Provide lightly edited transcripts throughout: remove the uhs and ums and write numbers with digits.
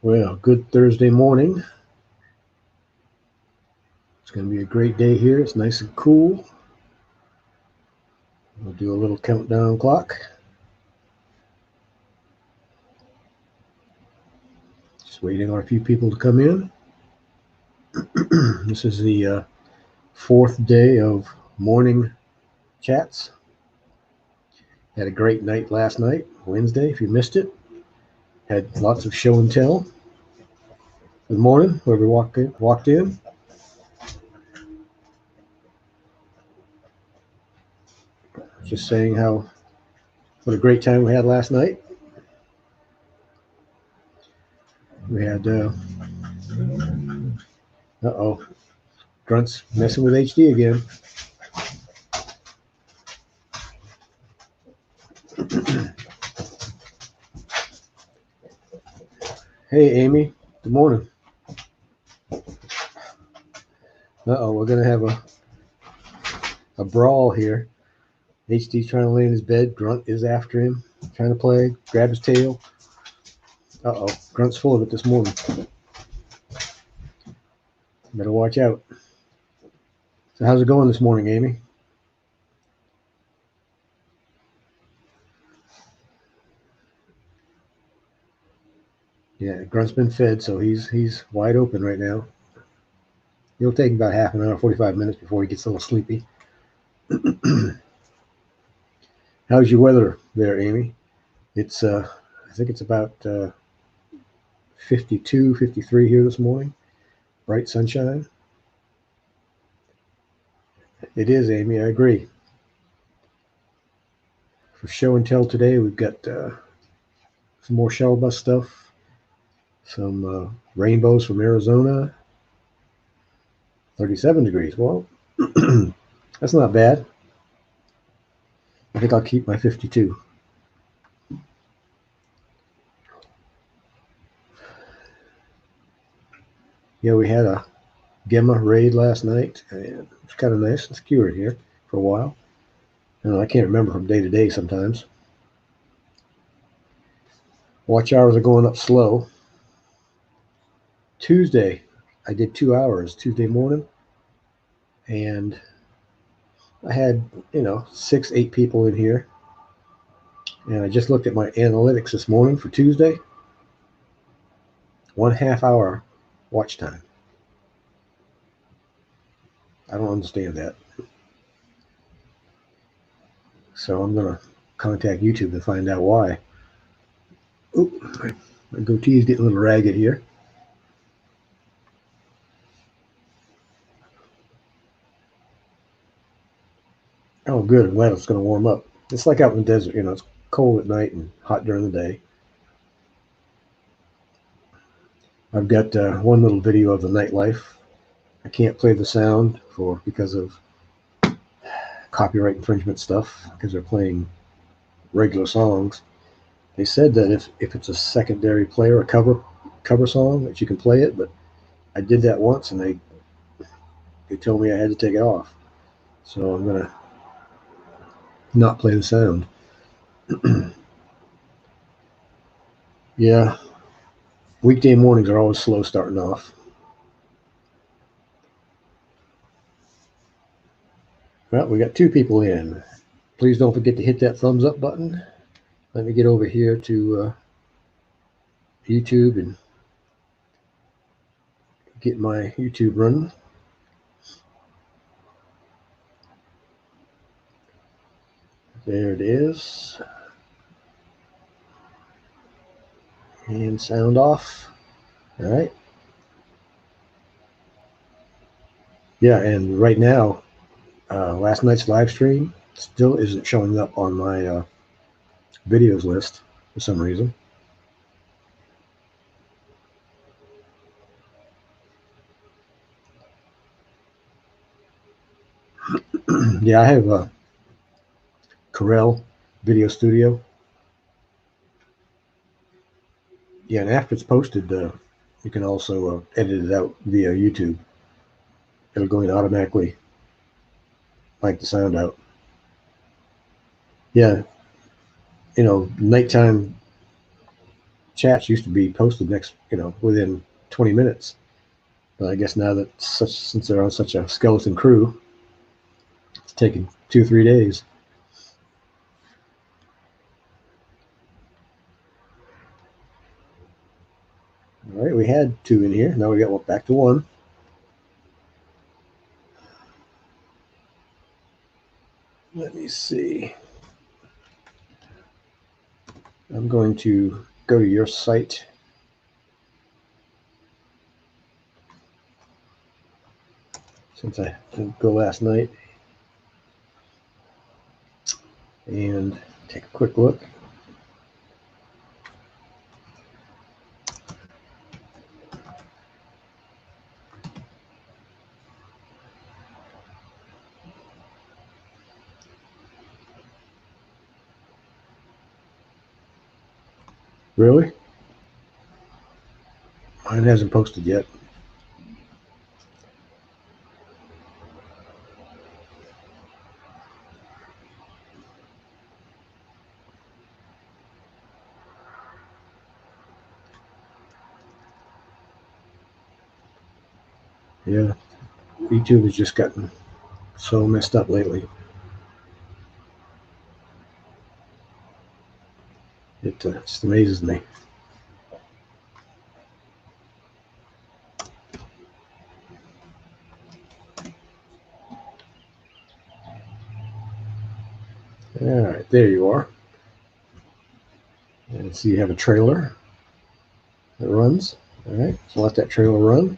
Well, good Thursday morning. It's going to be a great day here. It's nice and cool. We'll do a little countdown clock. Just waiting on a few people to come in. This is the fourth day of morning chats. Had a great night last night, Wednesday, if you missed it. Had lots of show and tell. Good morning, whoever walked in. Just saying what a great time we had last night. We had Grunt's messing with HD again. Hey, Amy. Good morning. We're gonna have a brawl here. HD's trying to lay in his bed. Grunt is after him, trying to play. Grab his tail. Grunt's full of it this morning. Better watch out. So how's it going this morning, Amy? Yeah, Grunt's been fed, so he's wide open right now. It'll take about half an hour, 45 minutes before he gets a little sleepy. How's your weather there, Amy? It's I think it's about 52, 53 here this morning. Bright sunshine. It is, Amy. I agree. For show and tell today, we've got some more shuttle bus stuff, some rainbows from Arizona. 37 degrees. Well, that's not bad. I think I'll keep my 52. Yeah, we had a Gemma raid last night, and it's kind of nice and secure here for a while. I can't remember from day to day sometimes. Watch hours are going up slow. Tuesday, I did 2 hours Tuesday morning, and I had 6, 8 people in here. And I just looked at my analytics this morning for Tuesday. 1.5 hour watch time. I don't understand that. So I'm gonna contact YouTube to find out why. Oop, my goatee is getting a little ragged here. Oh, good. I'm glad it's going to warm up. It's like out in the desert, it's cold at night and hot during the day. I've got one little video of the nightlife. I can't play the sound because of copyright infringement stuff, because they're playing regular songs. They said that if it's a secondary player, a cover song, that you can play it, but I did that once and they told me I had to take it off. So I'm gonna not play the sound. Yeah, weekday mornings are always slow starting off. Well, we got 2 people in. Please don't forget to hit that thumbs up button. Let me get over here to YouTube and get my YouTube running. There it is. And sound off. All right. Yeah, and right now, last night's live stream still isn't showing up on my videos list for some reason. Yeah, I have a Corel Video Studio. Yeah, and after it's posted, you can also edit it out via YouTube. It'll go in automatically, like the sound out. Yeah, nighttime chats used to be posted next, within 20 minutes. But I guess now that since they're on such a skeleton crew, it's taking 2-3 days. All right, we had 2 in here. Now we got back to 1. Let me see. I'm going to go to your site. Since I didn't go last night. And take a quick look. Really? Mine hasn't posted yet. Yeah, YouTube has just gotten so messed up lately. It just amazes me. All right, there you are. And so you have a trailer that runs. All right, so let that trailer run.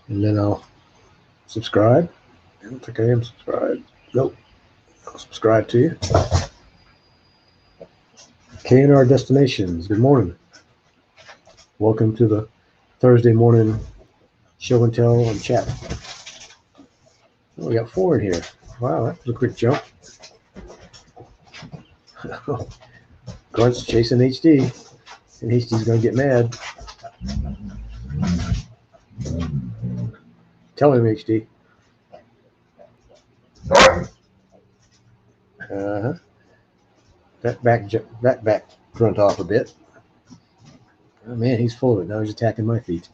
And then I'll subscribe. I don't think I am subscribed. Nope. I'll subscribe to you. K&R Destinations. Good morning. Welcome to the Thursday morning show and tell and chat. Oh, we got 4 in here. Wow, that was a quick jump. Grunt's chasing HD, and HD's gonna get mad. Tell him, HD. That back grunt off a bit. Oh man, he's full of it. Now he's attacking my feet.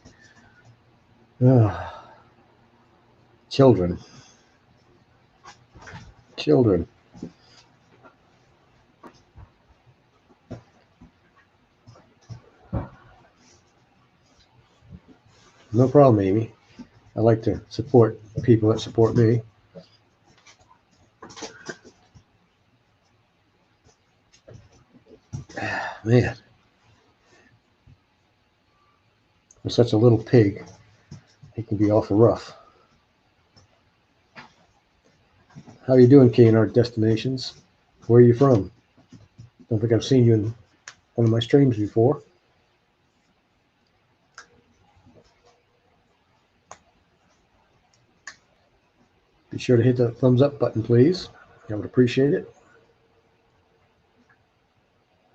Oh. Children. No problem, Amy. I like to support people that support me. Man. For such a little pig, he can be awful rough. How you doing, K&R Destinations? Where are you from? Don't think I've seen you in one of my streams before. Be sure to hit that thumbs up button, please. I would appreciate it.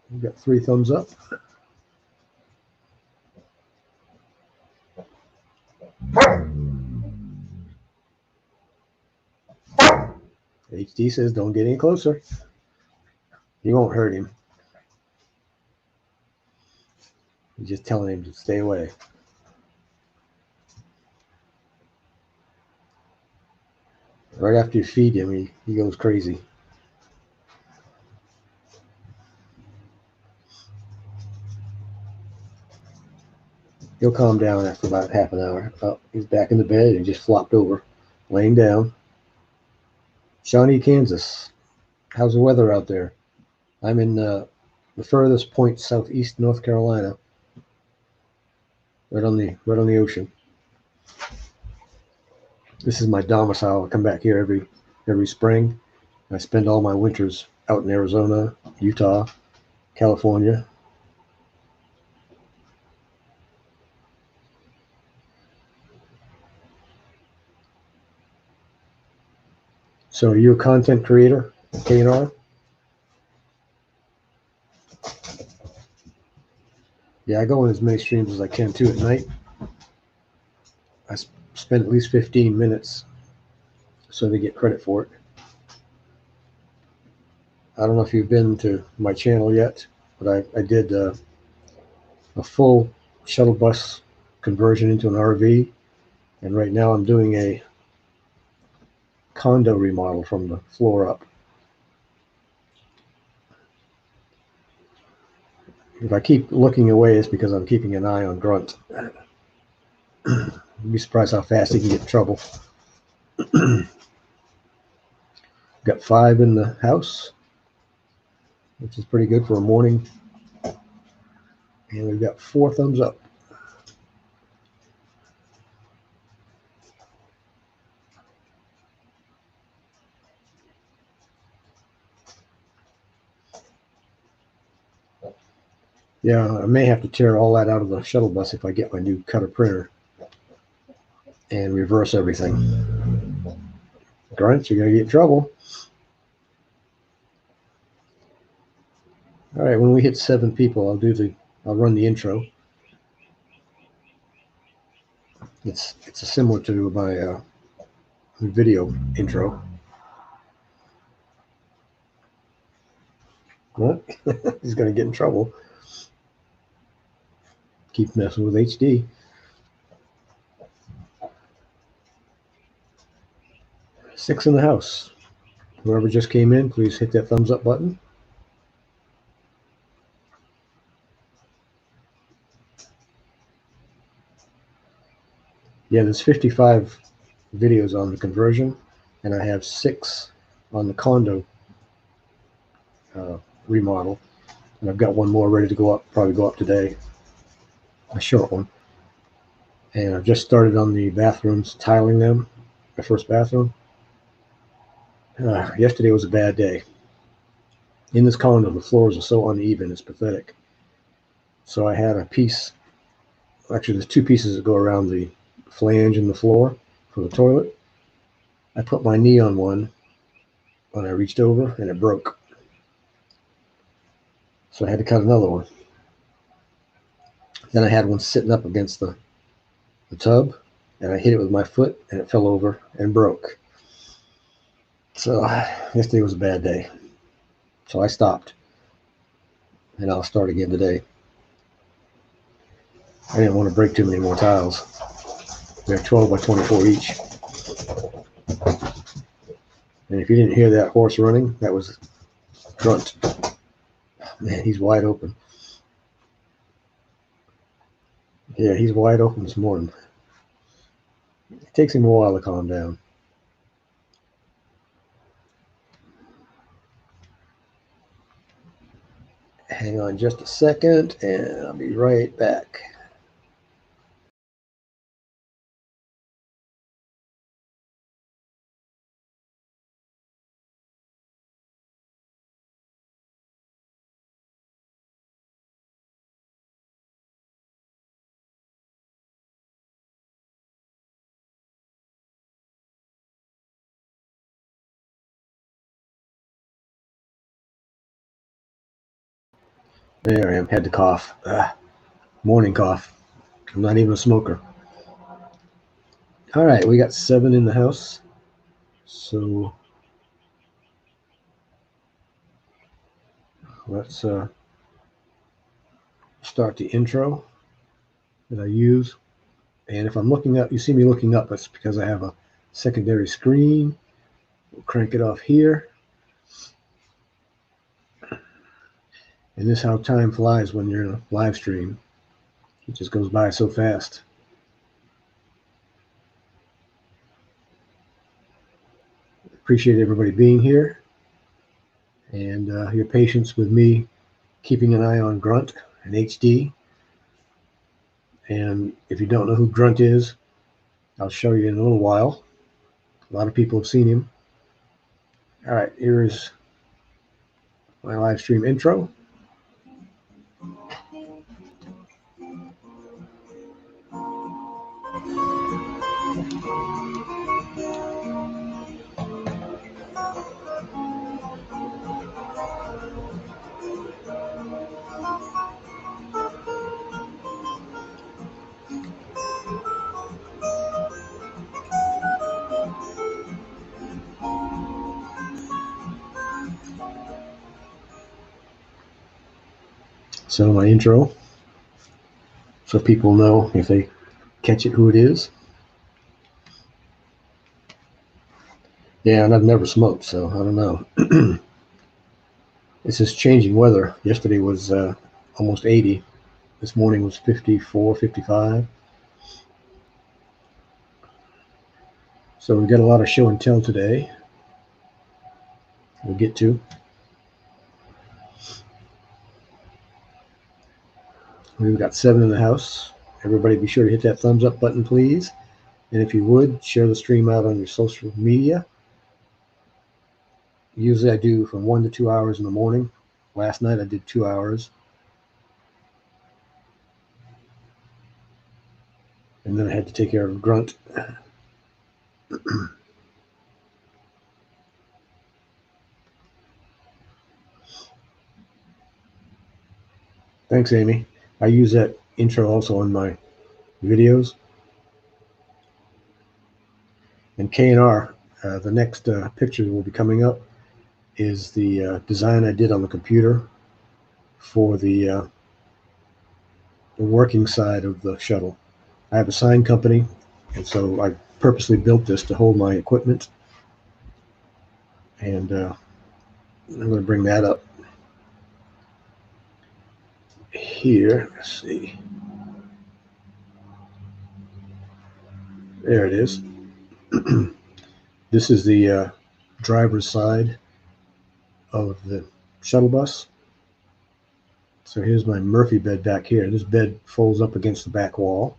We've got 3 thumbs up. HD says don't get any closer. You won't hurt him. You're just telling him to stay away. Right after you feed him, he goes crazy. He'll calm down after about half an hour. Oh, he's back in the bed and just flopped over, laying down. Shawnee, Kansas. How's the weather out there? I'm in the furthest point southeast North Carolina, right on the ocean. This is my domicile. I come back here every spring. I spend all my winters out in Arizona, Utah, California. So are you a content creator, K&R? Yeah, I go in as many streams as I can too at night. I spend at least 15 minutes so they get credit for it. I don't know if you've been to my channel yet, but I did a full shuttle bus conversion into an RV, and right now I'm doing a condo remodel from the floor up. If I keep looking away, it's because I'm keeping an eye on Grunt. You'd be surprised how fast he can get in trouble. Got 5 in the house, which is pretty good for a morning. And we've got 4 thumbs up. Yeah, I may have to tear all that out of the shuttle bus if I get my new cutter printer and reverse everything. Grunt, you're going to get in trouble. All right, when we hit 7 people, I'll run the intro. It's similar to my video intro. What? He's going to get in trouble. Keep messing with HD. Six in the house. Whoever just came in, please hit that thumbs up button. Yeah, there's 55 videos on the conversion, and I have 6 on the condo remodel, and I've got one more ready to go up, probably go up today, a short one. And I've just started on the bathrooms, tiling them, my first bathroom. Yesterday was a bad day. In this condo, the floors are so uneven, it's pathetic. So I had a piece, actually there's 2 pieces that go around the flange in the floor for the toilet. I put my knee on one when I reached over and it broke. So I had to cut another one. Then I had one sitting up against the tub, and I hit it with my foot and it fell over and broke. So yesterday was a bad day. So I stopped, and I'll start again today. I didn't want to break too many more tiles. They're 12 by 24 each. And if you didn't hear that horse running, that was Grunt. Man, he's wide open. Yeah, he's wide open this morning. It takes him a while to calm down. Hang on just a second, and I'll be right back. There I am, had to cough. Morning cough. I'm not even a smoker. All right, we got 7 in the house. So let's start the intro that I use. And if I'm looking up, you see me looking up, that's because I have a secondary screen. We'll crank it off here. And this is how time flies when you're in a live stream. It just goes by so fast. Appreciate everybody being here and your patience with me keeping an eye on Grunt and HD. And if you don't know who Grunt is, I'll show you in a little while. A lot of people have seen him. All right, here is my live stream intro. So my intro. so people know if they catch it who it is. Yeah, and I've never smoked, so I don't know. It's just changing weather. Yesterday was almost 80. This morning was 54, 55. So we got a lot of show and tell today. We'll get to. We've got 7 in the house. Everybody be sure to hit that thumbs up button, please. And if you would, share the stream out on your social media. Usually I do from 1 to 2 hours in the morning. Last night I did 2 hours. And then I had to take care of Grunt. Thanks, Amy. I use that intro also on my videos. And K&R, the next picture that will be coming up is the design I did on the computer for the working side of the shuttle. I have a sign company, and so I purposely built this to hold my equipment. And I'm going to bring that up here. Let's see. There it is. This is the driver's side of the shuttle bus. So here's my Murphy bed back here. This bed folds up against the back wall.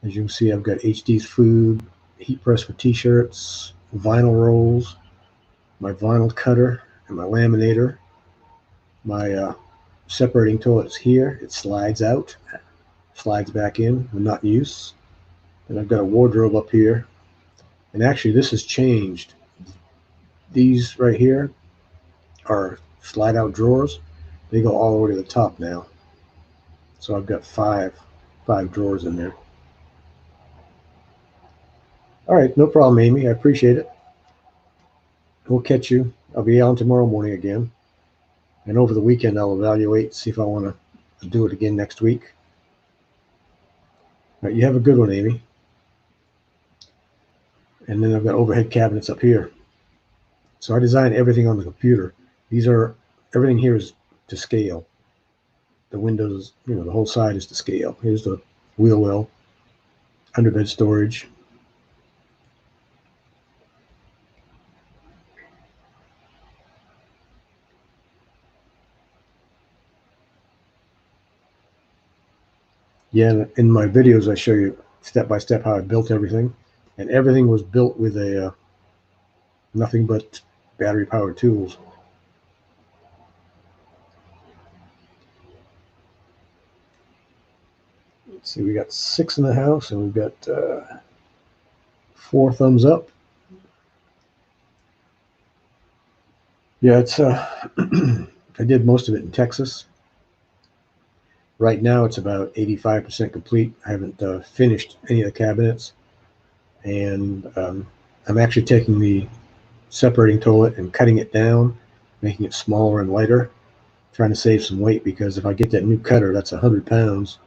As you can see, I've got HD's food, heat press for t-shirts, vinyl rolls, my vinyl cutter, and my laminator. My separating toilet's here. It slides out, slides back in when not in use. And I've got a wardrobe up here. And actually, this has changed. These right here are slide-out drawers. They go all the way to the top now. So I've got five drawers in there. All right, no problem, Amy. I appreciate it. We'll catch you. I'll be on tomorrow morning again. And over the weekend, I'll evaluate, see if I want to do it again next week. All right, you have a good one, Amy. And then I've got overhead cabinets up here. So I designed everything on the computer. Everything here is to scale. The windows, the whole side is to scale. Here's the wheel well, underbed storage. Yeah, in my videos, I show you step by step how I built everything. And everything was built with nothing but battery powered tools. Let's see, we got 6 in the house, and we've got 4 thumbs up. Yeah, it's I did most of it in Texas. Right now, it's about 85% complete. I haven't finished any of the cabinets, and I'm actually taking the separating toilet and cutting it down, making it smaller and lighter, trying to save some weight, because if I get that new cutter, that's 100 pounds,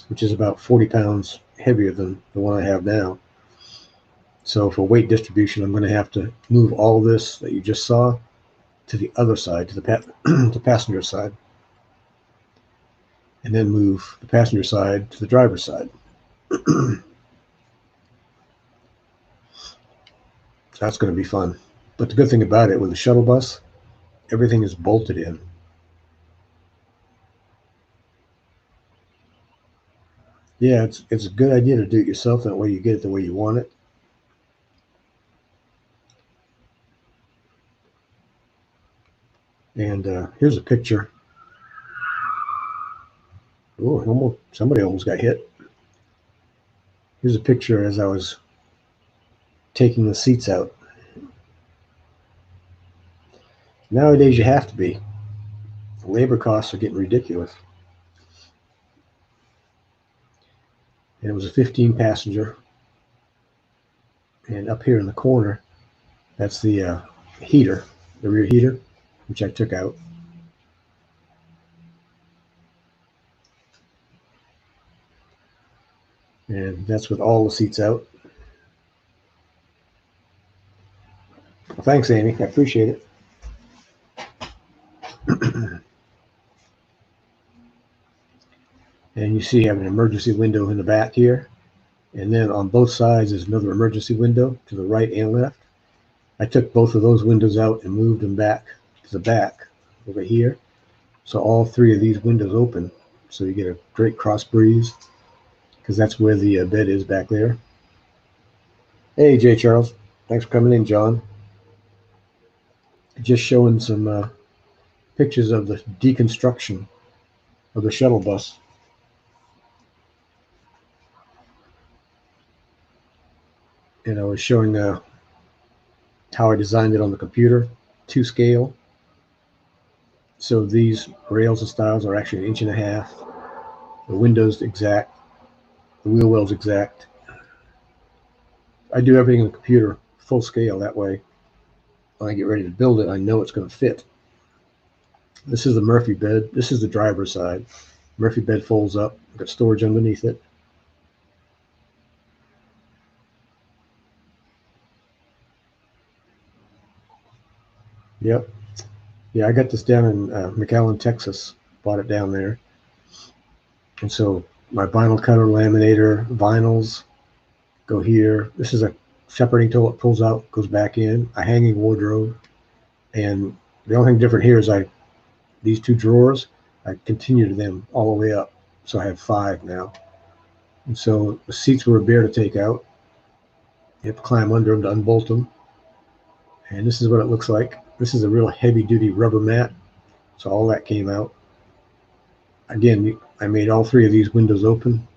which is about 40 pounds heavier than the one I have now. So for weight distribution, I'm going to have to move all this that you just saw to the other side, to the passenger side, and then move the passenger side to the driver's side. That's going to be fun. But the good thing about it, with the shuttle bus, everything is bolted in. Yeah, it's a good idea to do it yourself. That way you get it the way you want it. And here's a picture. Oh, somebody almost got hit. Here's a picture as I was taking the seats out. Nowadays, you have to be. The labor costs are getting ridiculous. And it was a 15 passenger. And up here in the corner, that's the heater, the rear heater, which I took out. And that's with all the seats out. Well, thanks, Amy. I appreciate it. And you see you have an emergency window in the back here. And then on both sides is another emergency window to the right and left. I took both of those windows out and moved them back to the back over here. So all three of these windows open. So you get a great cross breeze because that's where the bed is back there. Hey, Jay Charles. Thanks for coming in, John. Just showing some pictures of the deconstruction of the shuttle bus. And I was showing how I designed it on the computer to scale. So these rails and stiles are actually 1.5 inches. The windows exact. The wheel wells exact. I do everything in the computer full scale. That way, when I get ready to build it, I know it's going to fit. This is the Murphy bed. This is the driver's side. Murphy bed folds up. Got storage underneath it. Yep. Yeah, I got this down in McAllen, Texas. Bought it down there. And so my vinyl cutter, laminator, vinyls go here. This is a shepherding tool. It pulls out, goes back in. A hanging wardrobe. And the only thing different here is these two drawers, I continued them all the way up. So I have 5 now. And so the seats were a bear to take out. You have to climb under them to unbolt them. And this is what it looks like. This is a real heavy duty rubber mat. So all that came out. Again, I made all 3 of these windows open.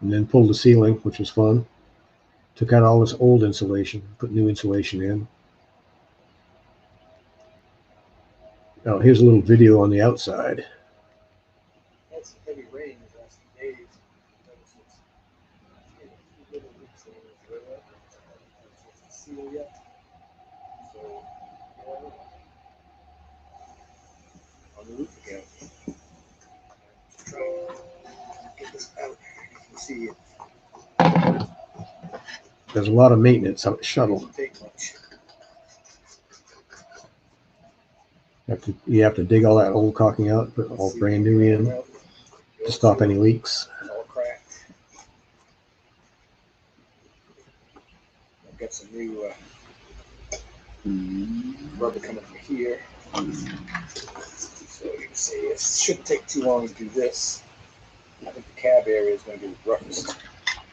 And then pulled the ceiling, which was fun. Took out all this old insulation, put new insulation in. Oh, here's a little video on the outside. Had some heavy rain the last few days. Seal yet. So, on the roof again. Just trying to get this out. You can see it. There's a lot of maintenance on the shuttle. Doesn't take much. You have to dig all that old caulking out, put all brand new in to stop any leaks. It's all cracked. I've got some new rubber coming from here. So you can see it shouldn't take too long to do this. I think the cab area is going to be the roughest.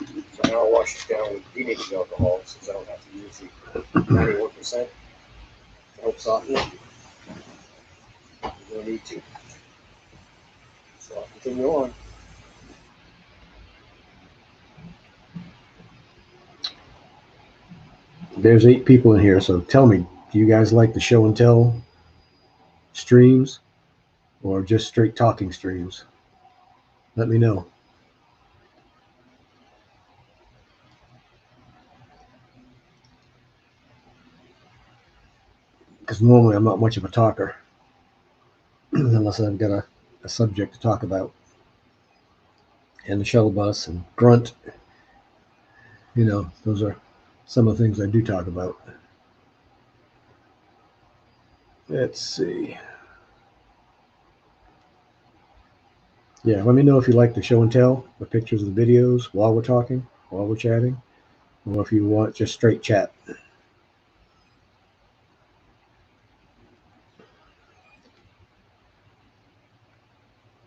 So now I'll wash it down with denatured alcohol since I don't have to use the 91% to help soften it. You don't need to. So I'll continue on. There's 8 people in here, so tell me, do you guys like the show and tell streams or just straight talking streams? Let me know. Because normally I'm not much of a talker unless I've got a subject to talk about. And the shuttle bus and grunt, those are some of the things I do talk about. Let's see. Yeah, let me know if you like the show and tell, the pictures of the videos while we're talking, while we're chatting, or if you want just straight chat.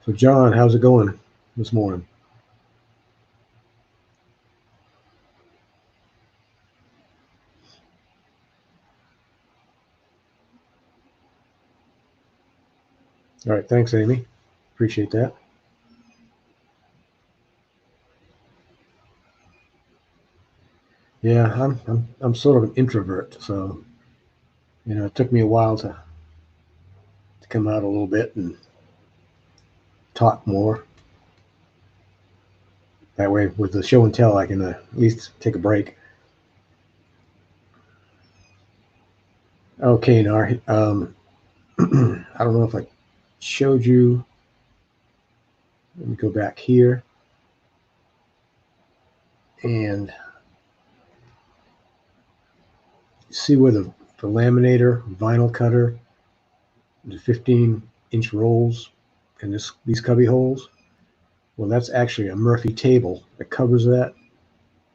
So John, how's it going this morning? All right, thanks, Amy. Appreciate that. Yeah, I'm sort of an introvert, so it took me a while to come out a little bit and talk more. That way, with the show and tell, I can at least take a break. Okay, Nar. I don't know if I showed you Let me go back here and see where the laminator, vinyl cutter, the 15-inch rolls and these cubby holes. Well, that's actually a Murphy table that covers that,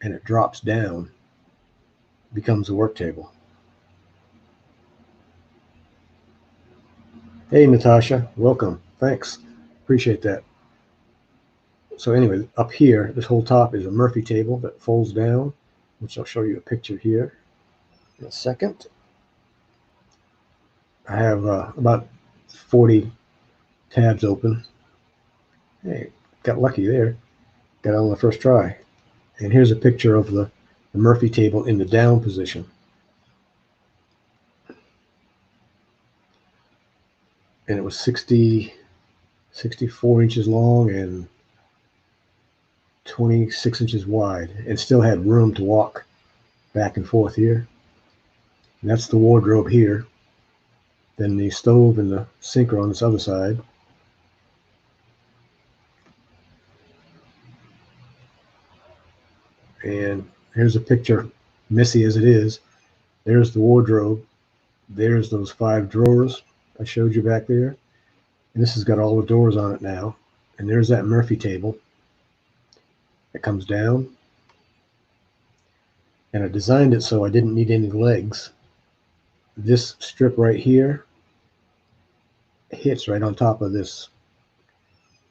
and it drops down, becomes a work table. Hey, Natasha, welcome. Thanks. Appreciate that. So anyway, up here, this whole top is a Murphy table that folds down, which I'll show you a picture here in a second. I have about 40 tabs open. Hey, got lucky there. Got it on the first try. And here's a picture of the Murphy table in the down position. And it was 64 inches long and 26 inches wide, and still had room to walk back and forth here. And that's the wardrobe here. Then the stove and the sink are on this other side. And here's a picture, messy as it is. There's the wardrobe. There's those 5 drawers I showed you back there. And this has got all the doors on it now. And there's that Murphy table that comes down. And I designed it so I didn't need any legs. This strip right here hits right on top of this.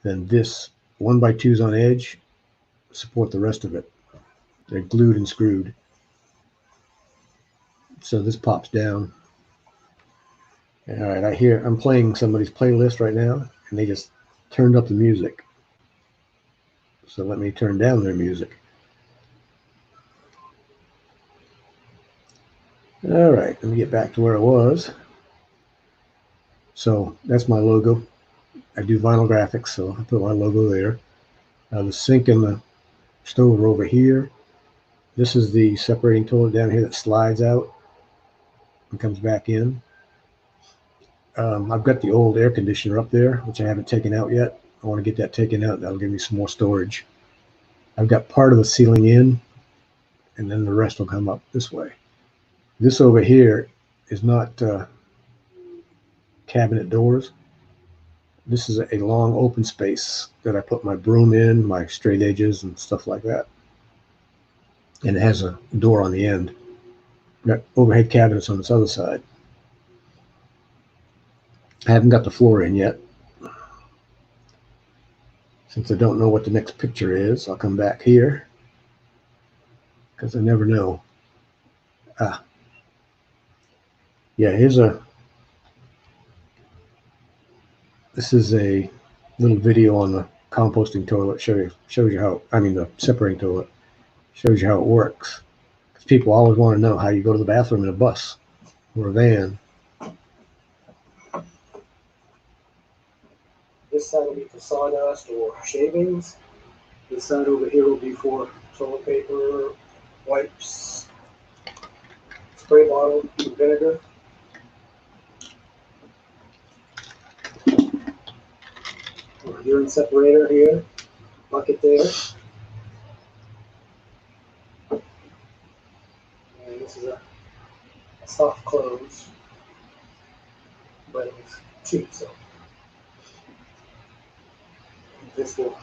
Then this 1x2s on edge support the rest of it. They're glued and screwed. So this pops down. All right, I'm playing somebody's playlist right now, and they just turned up the music. So let me turn down their music. All right, let me get back to where I was. So that's my logo. I do vinyl graphics, so I put my logo there. The sink and the stove are over here. This is the separating toilet down here that slides out and comes back in. I've got the old air conditioner up there, which I haven't taken out yet. I want to get that taken out. That'll give me some more storage. I've got part of the ceiling in, and then the rest will come up this way. This over here is not cabinet doors. This is a long open space that I put my broom in, my straight edges and stuff like that. And it has a door on the end. Got overhead cabinets on this other side. I haven't got the floor in yet. Since I don't know what the next picture is, I'll come back here because I never know. Yeah, this is a little video on the composting toilet. Shows you how, the separating toilet. Shows you how it works. Because people always want to know how you go to the bathroom in a bus or a van. This side will be for sawdust or shavings. This side over here will be for toilet paper, wipes, spray bottle, vinegar. Urine separator here, bucket there. And this is a soft close, but it was cheap, so this will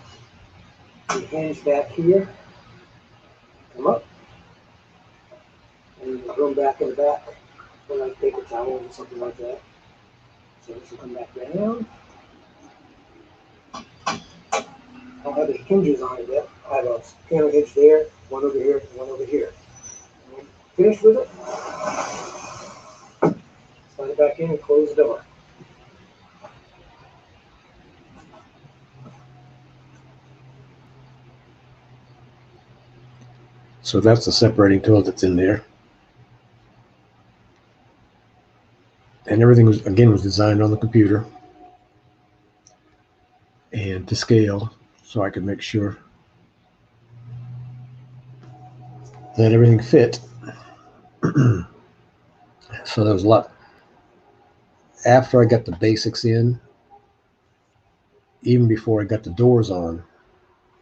be hinged back here, come up, and run back in the back for like paper towels or something like that. So this will come back down. I don't have any hinges on it yet. I have a panel hinge there, one over here, and one over here. And when finished with it, slide it back in and close the door. So that's the separating toilet that's in there. And everything was designed on the computer and to scale, so I could make sure that everything fit. So there was a lot. After I got the basics in, even before I got the doors on,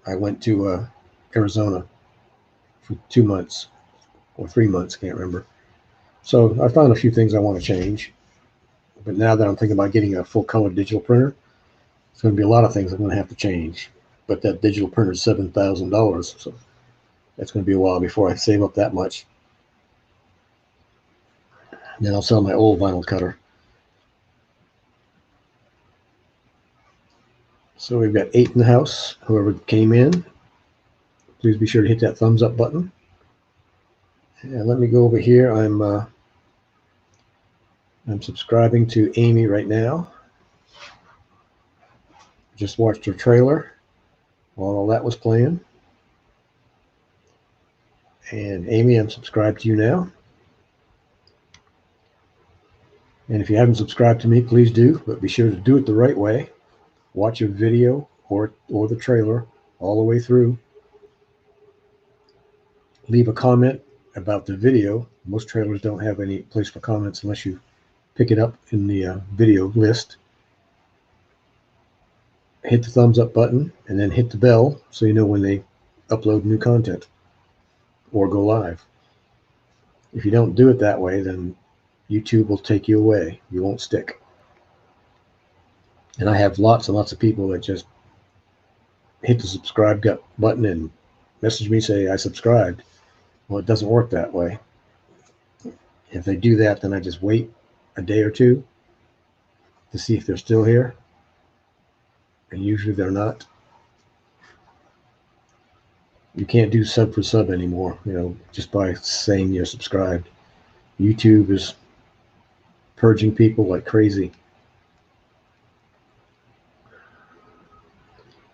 I went to Arizona for 2 months or 3 months, can't remember. So I found a few things I want to change. But now that I'm thinking about getting a full color digital printer, it's going to be a lot of things I'm going to have to change. But that digital printer is $7,000, so that's going to be a while before I save up that much. And then I'll sell my old vinyl cutter. So we've got 8 in the house. Whoever came in, please be sure to hit that thumbs up button. And let me go over here. I'm subscribing to Amy right now. Just watched her trailer while all that was playing. And Amy, I'm subscribed to you now. And if you haven't subscribed to me, please do, but be sure to do it the right way. Watch a video or the trailer all the way through. Leave a comment about the video. Most trailers don't have any place for comments unless you pick it up in the video list. Hit the thumbs up button and then hit the bell so you know when they upload new content or go live. If you don't do it that way, then YouTube will take you away. You won't stick. And I have lots and lots of people that just hit the subscribe button and message me, say I subscribed. Well, it doesn't work that way. If they do that, then I just wait a day or two to see if they're still here. And usually they're not. You can't do sub for sub anymore, just by saying you're subscribed. YouTube is purging people like crazy.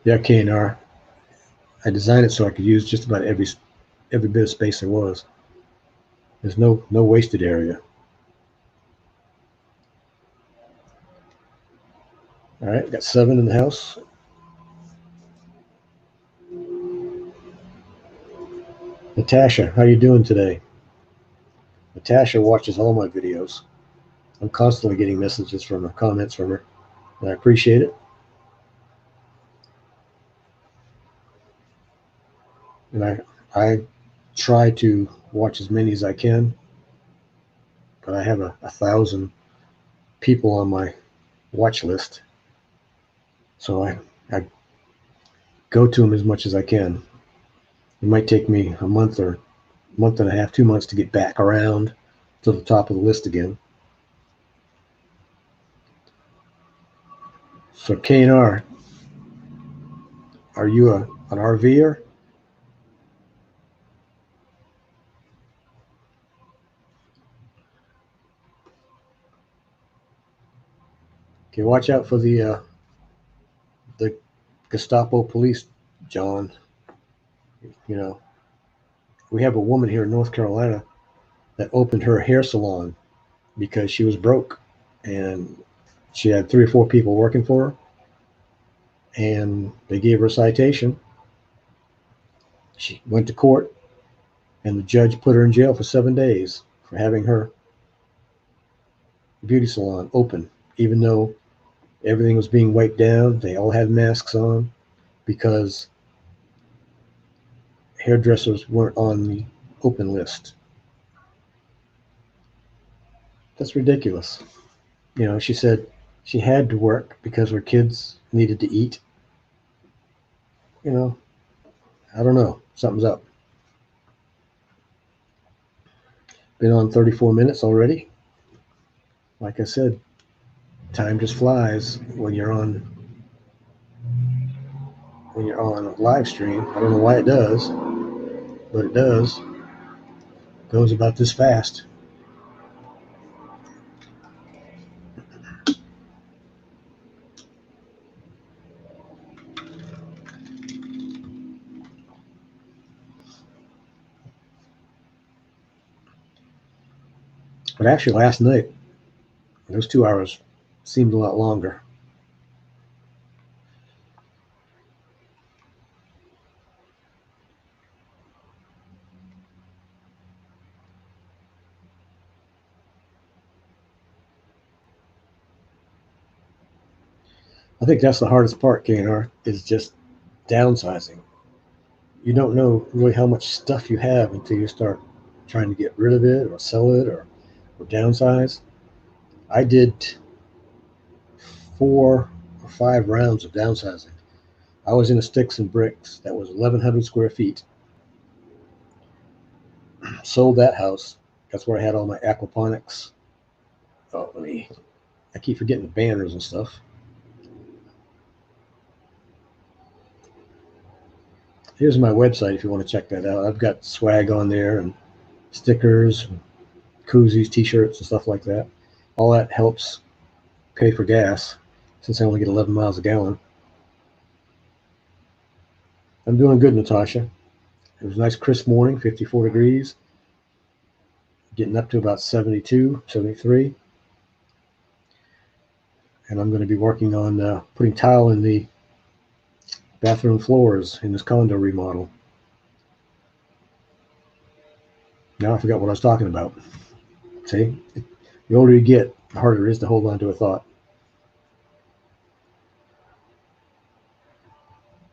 Yeah, KNR. I designed it so I could use just about every bit of space there was. There's no wasted area. All right, got 7 in the house. Natasha, how you doing today? Natasha watches all my videos. I'm constantly getting messages from her, comments from her, and I appreciate it. And I try to watch as many as I can, but I have 1,000 people on my watch list, so I go to them as much as I can. It might take me a month or month and a half, 2 months to get back around to the top of the list again. So KNR, are you an RVer? Okay, watch out for the Gestapo police, John. You know, we have a woman here in North Carolina that opened her hair salon because she was broke, and she had 3 or 4 people working for her, and they gave her a citation. She went to court, and the judge put her in jail for 7 days for having her beauty salon open, even though everything was being wiped down. They all had masks on because hairdressers weren't on the open list. That's ridiculous. She said she had to work because her kids needed to eat. I don't know. Something's up. Been on 34 minutes already. Like I said, time just flies when you're on a live stream. I don't know why it does, but it does. It goes about this fast. But actually, last night, those 2 hours seemed a lot longer. I think that's the hardest part, KNR, is just downsizing. You don't know really how much stuff you have until you start trying to get rid of it or sell it or downsize. I did 4 or 5 rounds of downsizing. I was in a sticks and bricks that was 1,100 square feet. Sold that house. That's where I had all my aquaponics. Oh, I keep forgetting the banners and stuff. Here's my website if you want to check that out. I've got swag on there and stickers, koozies, t-shirts, and stuff like that. All that helps pay for gas since I only get 11 miles a gallon. I'm doing good, Natasha. It was a nice crisp morning, 54 degrees, getting up to about 72, 73. And I'm going to be working on putting tile in the bathroom floors in this condo remodel. Now I forgot what I was talking about. See, the older you get, the harder it is to hold on to a thought.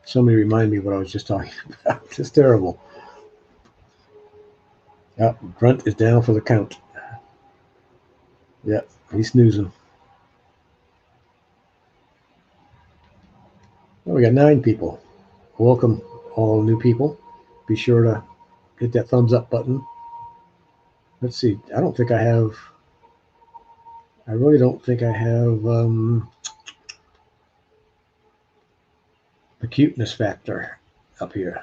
Somebody remind me what I was just talking about. It's terrible. Yep, Grunt is down for the count. Yep, he's snoozing. Well, we got 9 people. Welcome, all new people. Be sure to hit that thumbs up button. Let's see. I really don't think I have the cuteness factor up here.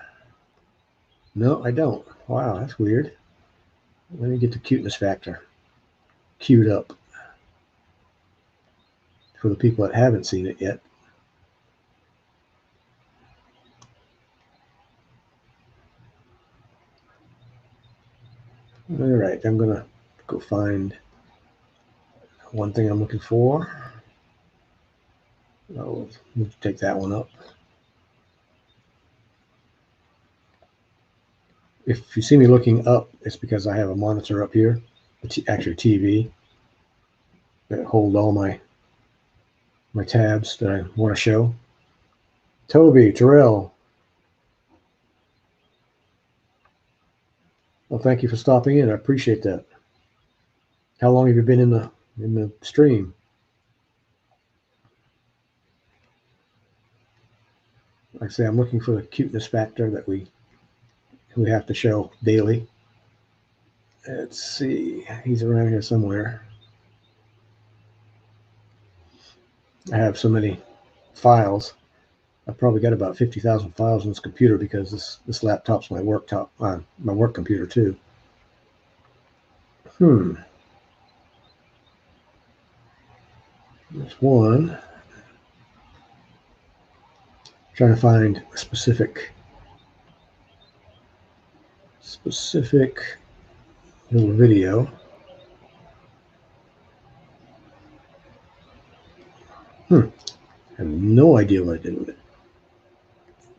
No, I don't. Wow, that's weird. Let me get the cuteness factor queued up for the people that haven't seen it yet. All right, I'm going to go find one thing I'm looking for. Oh, we'll take that one up. If you see me looking up, it's because I have a monitor up here, actually TV, that hold all my tabs that I want to show. Toby, Terrell. Well, thank you for stopping in. I appreciate that. How long have you been in the stream? Like I say, I'm looking for the cuteness factor that we have to show daily. Let's see. He's around here somewhere. I have so many files. I've probably got about 50,000 files on this computer because this laptop's my work computer too. There's one. I'm trying to find a specific little video. I have no idea what I did with it.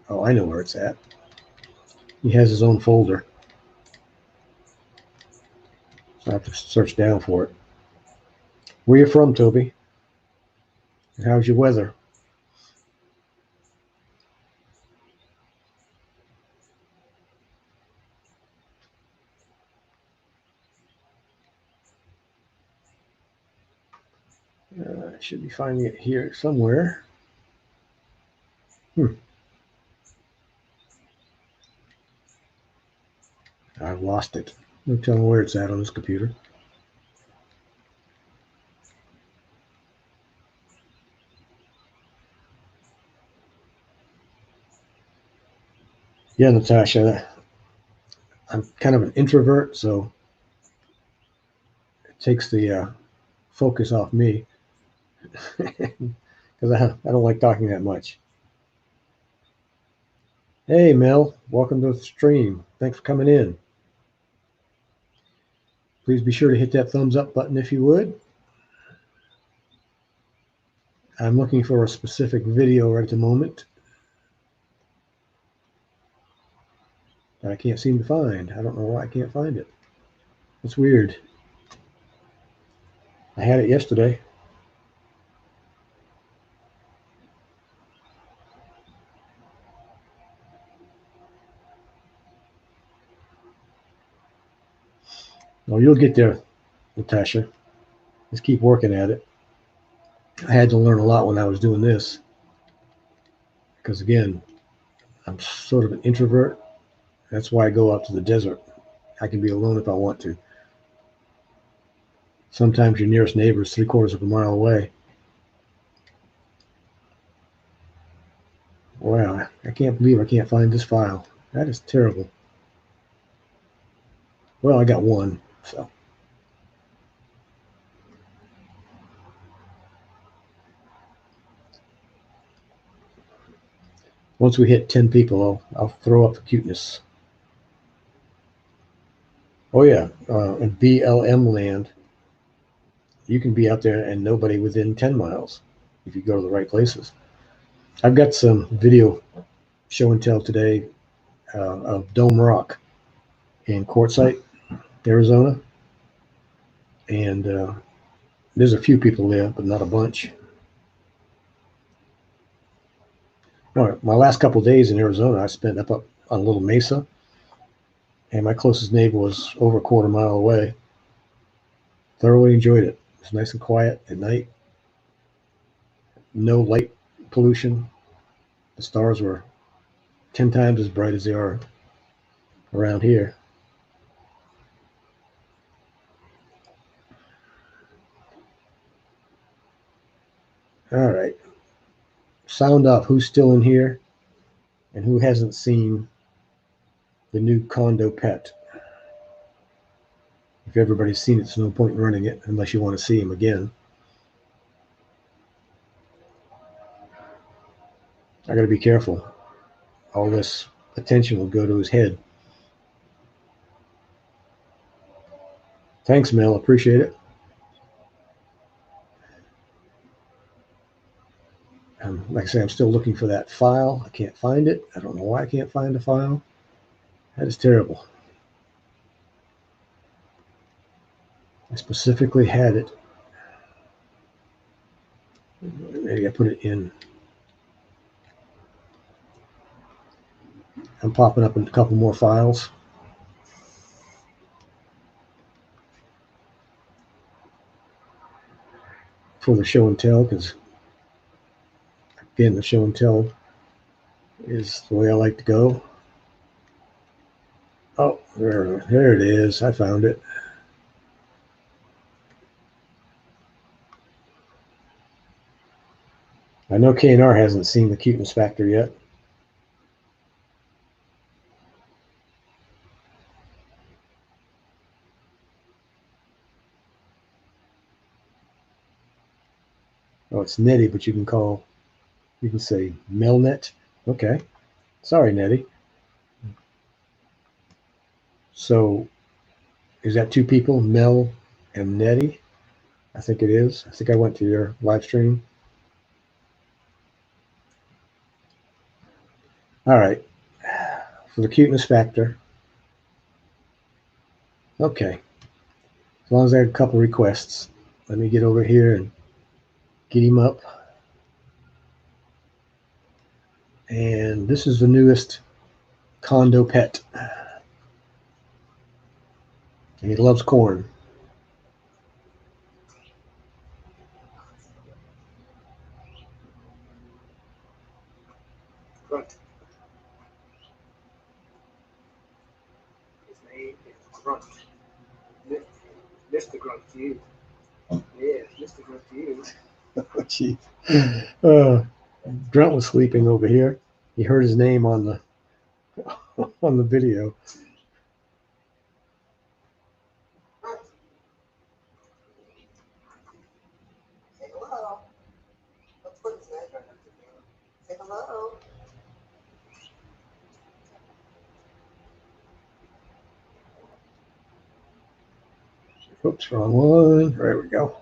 Oh, I know where it's at. He has his own folder. So I have to search down for it. Where you from, Toby? And how's your weather? I should be finding it here somewhere. I've lost it. No telling where it's at on this computer. Yeah, Natasha, I'm kind of an introvert, so it takes the focus off me because I don't like talking that much. Hey, Mel, welcome to the stream. Thanks for coming in. Please be sure to hit that thumbs up button if you would. I'm looking for a specific video right at the moment that I can't seem to find. I don't know why I can't find it. It's weird. I had it yesterday. Well, you'll get there, Natasha. Just keep working at it. I had to learn a lot when I was doing this because, again, I'm sort of an introvert. That's why I go out to the desert. I can be alone if I want to. Sometimes your nearest neighbor is 3/4 of a mile away. Wow, I can't believe I can't find this file. That is terrible. Well, I got one, so. Once we hit 10 people, I'll throw up the cuteness. Oh, yeah, in BLM land, you can be out there and nobody within 10 miles if you go to the right places. I've got some video show and tell today of Dome Rock in Quartzsite, Arizona. And there's a few people there, but not a bunch. All right, my last couple of days in Arizona, I spent up on a little mesa, and my closest neighbor was over a 1/4 mile away. Thoroughly enjoyed it. It was nice and quiet at night. No light pollution. The stars were 10 times as bright as they are around here. All right. Sound off who's still in here and who hasn't seen the new condo pet. If everybody's seen it, there's no point in running it unless you want to see him again. I got to be careful. All this attention will go to his head. Thanks, Mel. Appreciate it. Like I say, I'm still looking for that file. I can't find it. I don't know why I can't find the file. That is terrible. I specifically had it. Maybe I put it in. I'm popping up in a couple more files for the show and tell because, again, the show and tell is the way I like to go. Oh, there it is. I found it. I know K&R hasn't seen the cuteness factor yet. Oh, it's Nettie, but you can say Melnet. Okay. Sorry, Nettie. So is that two people, Mel and Nettie? I think it is. I think I went to your live stream. All right. For the cuteness factor. Okay. As long as I have a couple requests, let me get over here and get him up. And this is the newest condo pet. And he loves corn. Grunt. His name is Grunt. Mr. Grunt to you. Yes, Mr. Grunt to you. Oh, gee. Uh, Grunt was sleeping over here. He heard his name on the on the video. Say hello. Let's put his name. Say hello. Oops, wrong one. There we go.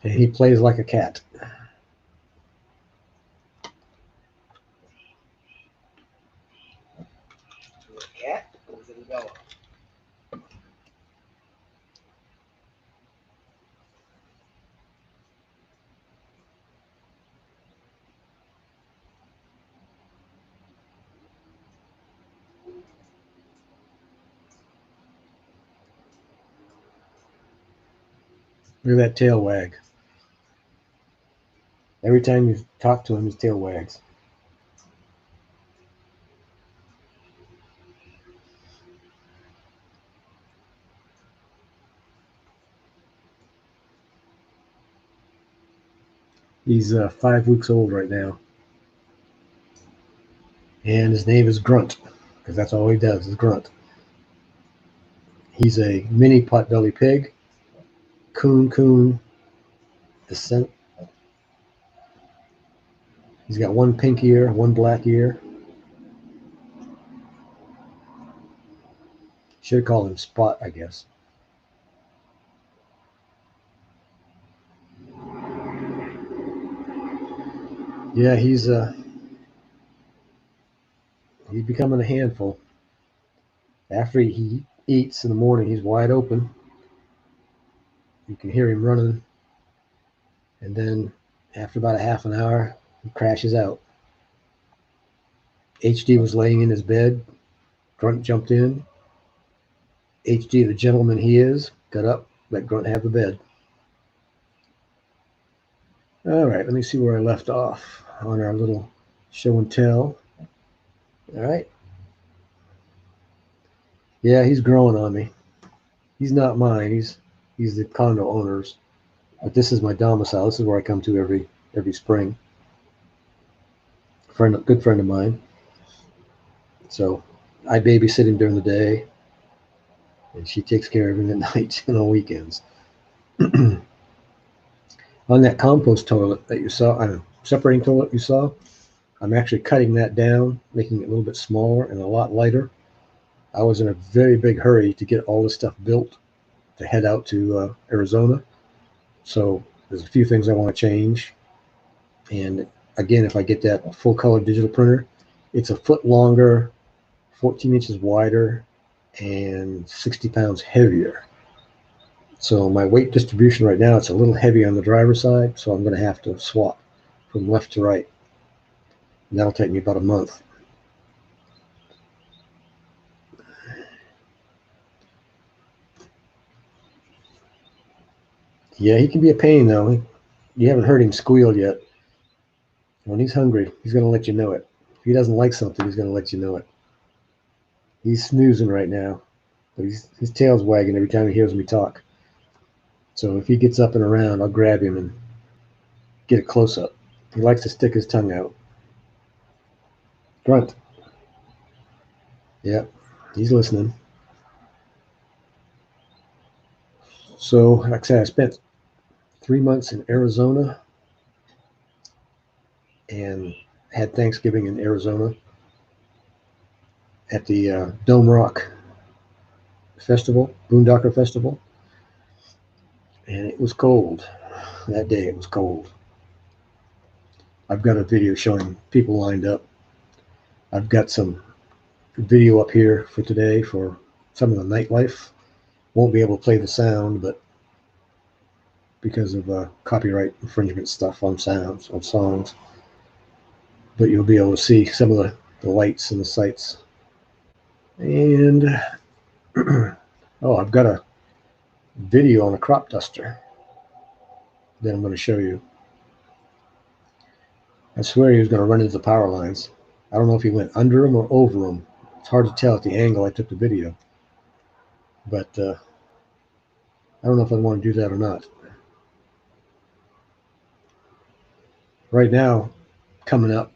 And he plays like a cat. Is it a cat or is it a dog? Look at that tail wag. Every time you talk to him, his tail wags. He's 5 weeks old right now. And his name is Grunt, because that's all he does is grunt. He's a mini potbelly pig, coon descent. He's got one pink ear, one black ear. Should have called him Spot, I guess. Yeah, he's becoming a handful. After he eats in the morning, he's wide open. You can hear him running, and then after about a half an hour, he crashes out. HD was laying in his bed. Grunt jumped in. HD, the gentleman he is, got up, let Grunt have the bed. All right, let me see where I left off on our little show and tell. All right. Yeah, he's growing on me. He's not mine. He's the condo owner's. But this is my domicile. This is where I come to every spring. Good friend of mine. So I babysit him during the day, and she takes care of him at night and on weekends. On that compost toilet that you saw, separating toilet you saw, I'm actually cutting that down, making it a little bit smaller and a lot lighter. I was in a very big hurry to get all this stuff built to head out to Arizona. So there's a few things I want to change. And again, if I get that full color digital printer, it's a foot longer, 14 inches wider, and 60 pounds heavier. So my weight distribution right now, it's a little heavy on the driver's side, so I'm going to have to swap from left to right. And that'll take me about a month. Yeah, he can be a pain though. You haven't heard him squeal yet. When he's hungry, he's going to let you know it. If he doesn't like something, he's going to let you know it. He's snoozing right now, but his tail's wagging every time he hears me talk. So if he gets up and around, I'll grab him and get a close up. He likes to stick his tongue out. Grunt. Yep, he's listening. So, like I said, I spent 3 months in Arizona and had Thanksgiving in Arizona at the Dome Rock Festival, Boondocker Festival. And it was cold. That day it was cold. I've got a video showing people lined up. I've got some video up here for today for some of the nightlife. Won't be able to play the sound, but because of copyright infringement stuff on sounds, on songs. But you'll be able to see some of the lights and the sights. And oh, I've got a video on a crop duster that I'm going to show you. I swear he was going to run into the power lines. I don't know if he went under them or over them. It's hard to tell at the angle I took the video. But I don't know if I want to do that or not. Right now, coming up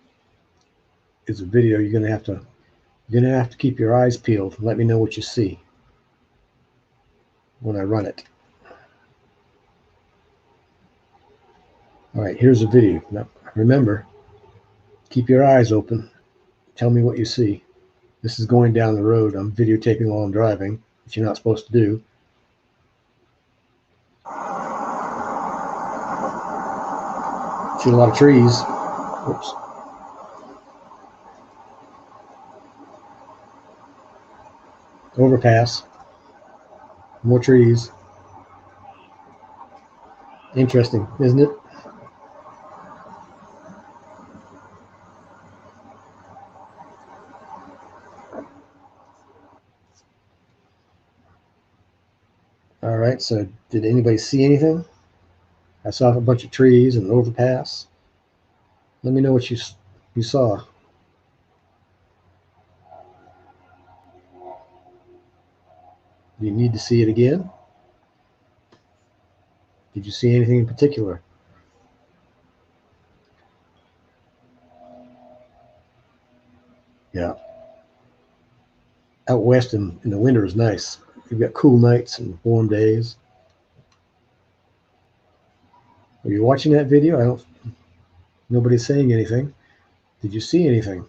is a video you're going to have to keep your eyes peeled and let me know what you see when I run it. All right, here's a video. Now, remember, keep your eyes open. Tell me what you see. This is going down the road. I'm videotaping while I'm driving, which you're not supposed to do. See a lot of trees. Oops. Overpass. More trees. Interesting, isn't it? All right, so did anybody see anything? I saw a bunch of trees and an overpass. Let me know what you saw. Do you need to see it again? Did you see anything in particular? Yeah, out west in the winter is nice. You've got cool nights and warm days. Are you watching that video? I don't. Nobody's saying anything. Did you see anything?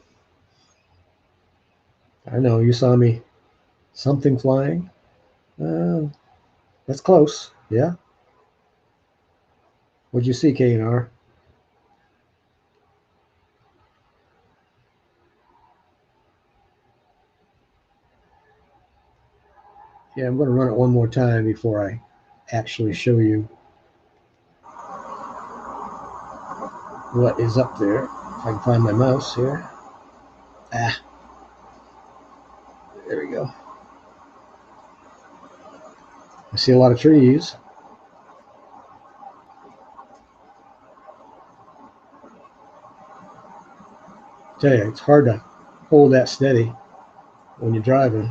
I know you saw me. Something flying. Uh, that's close. Yeah. What'd you see, K&R? Yeah, I'm going to run it one more time before I actually show you what is up there. If I can find my mouse here. Ah, there we go. I see a lot of trees. I tell you, it's hard to hold that steady when you're driving.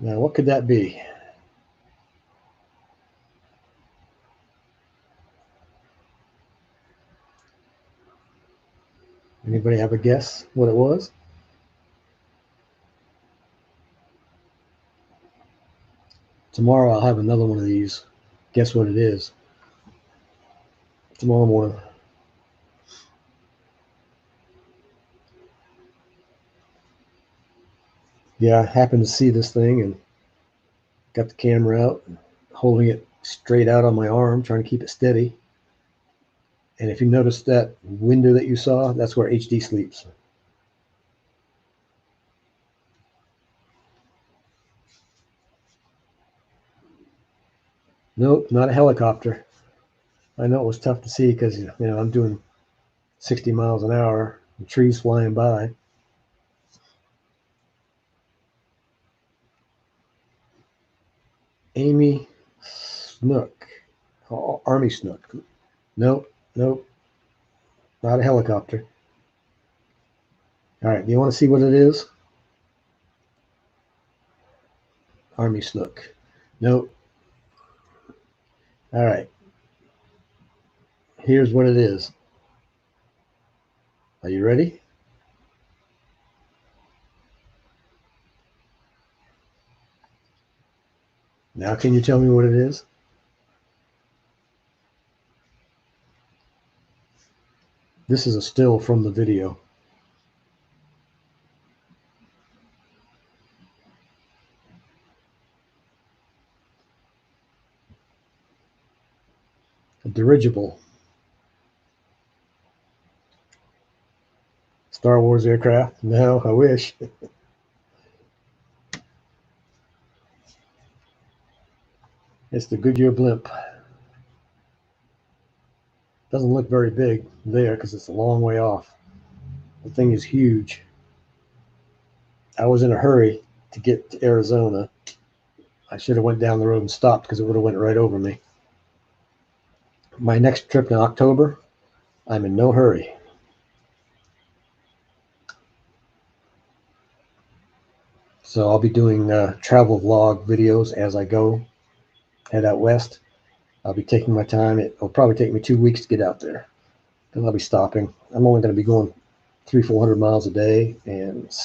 Now, what could that be? Anybody have a guess what it was? Tomorrow I'll have another one of these. Guess what it is? Tomorrow morning. Yeah, I happened to see this thing and got the camera out, holding it straight out on my arm, trying to keep it steady. And if you notice that window that you saw, that's where HD sleeps. Nope, not a helicopter. I know it was tough to see because I'm doing 60 miles an hour, and trees flying by. Amy Snook, oh, Army Snook. Nope, nope, not a helicopter. All right, do you want to see what it is? Army Snook. Nope. All right, here's what it is. Are you ready? Now, can you tell me what it is? This is a still from the video. A dirigible. Star Wars aircraft? No, I wish. It's the Goodyear blimp. Doesn't look very big there because it's a long way off. The thing is huge. I was in a hurry to get to Arizona. I should have went down the road and stopped because it would have went right over me. My next trip in October, I'm in no hurry. So I'll be doing travel vlog videos as I go, head out west. I'll be taking my time. It'll probably take me 2 weeks to get out there because I'll be stopping. I'm only going to be going 300-400 miles a day and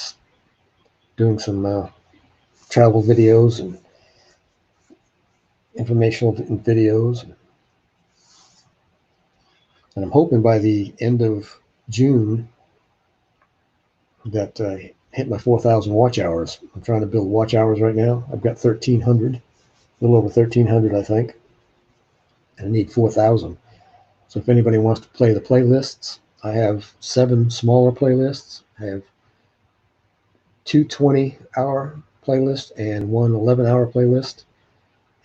doing some travel videos and informational videos. And I'm hoping by the end of June that hit my 4,000 watch hours. I'm trying to build watch hours right now. I've got 1,300, a little over 1,300, I think. And I need 4,000. So if anybody wants to play the playlists, I have 7 smaller playlists. I have 2 20-hour playlists and 1 11-hour playlist.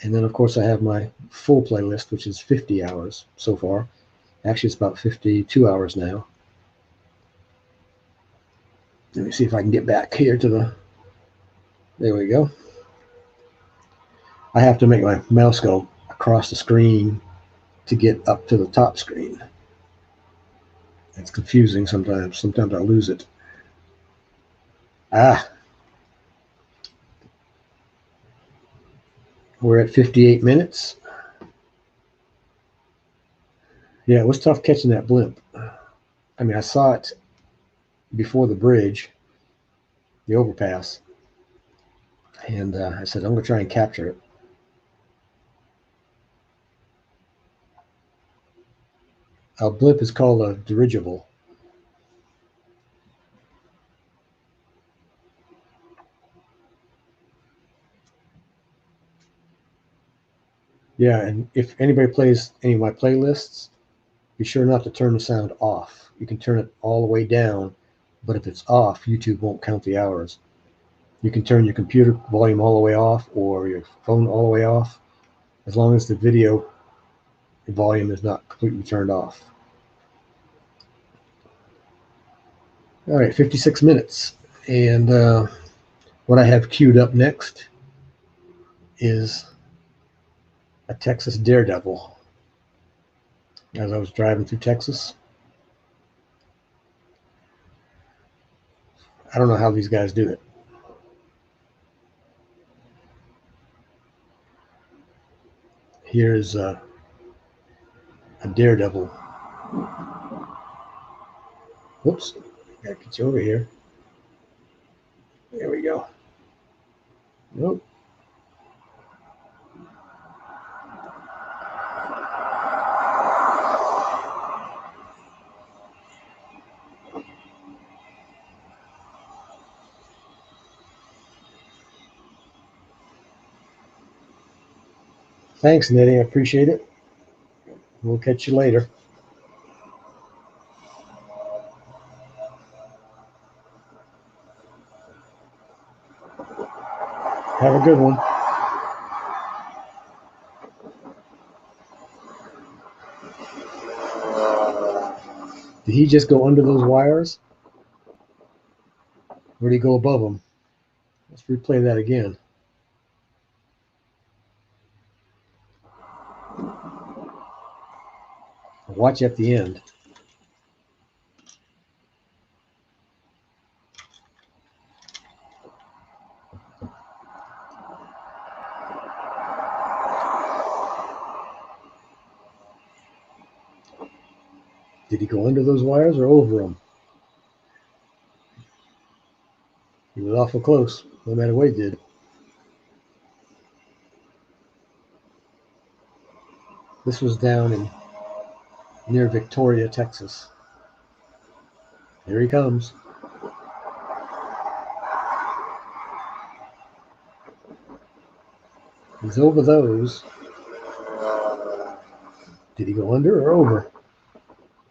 And then, of course, I have my full playlist, which is 50 hours so far. Actually, it's about 52 hours now. Let me see if I can get back here to the... There we go. I have to make my mouse go across the screen to get up to the top screen. It's confusing sometimes. Sometimes I lose it. Ah, we're at 58 minutes. Yeah, it was tough catching that blimp. I mean, I saw it before the bridge, the overpass, and I said, I'm going to try and capture it. A blimp is called a dirigible. Yeah, and if anybody plays any of my playlists, be sure not to turn the sound off. You can turn it all the way down, but if it's off, YouTube won't count the hours. You can turn your computer volume all the way off or your phone all the way off, as long as the video volume is not completely turned off. All right, 56 minutes. And what I have queued up next is a Texas Daredevil. As I was driving through Texas, I don't know how these guys do it. Here's a Daredevil. Whoops, gotta get you over here. There we go. Nope. Thanks, Nettie. I appreciate it. We'll catch you later. Have a good one. Did he just go under those wires? Or did he go above them? Let's replay that again. Watch at the end. Did he go under those wires or over them? He was awful close, no matter what he did. This was down in near Victoria, Texas. Here he comes. He's over those. Did he go under or over?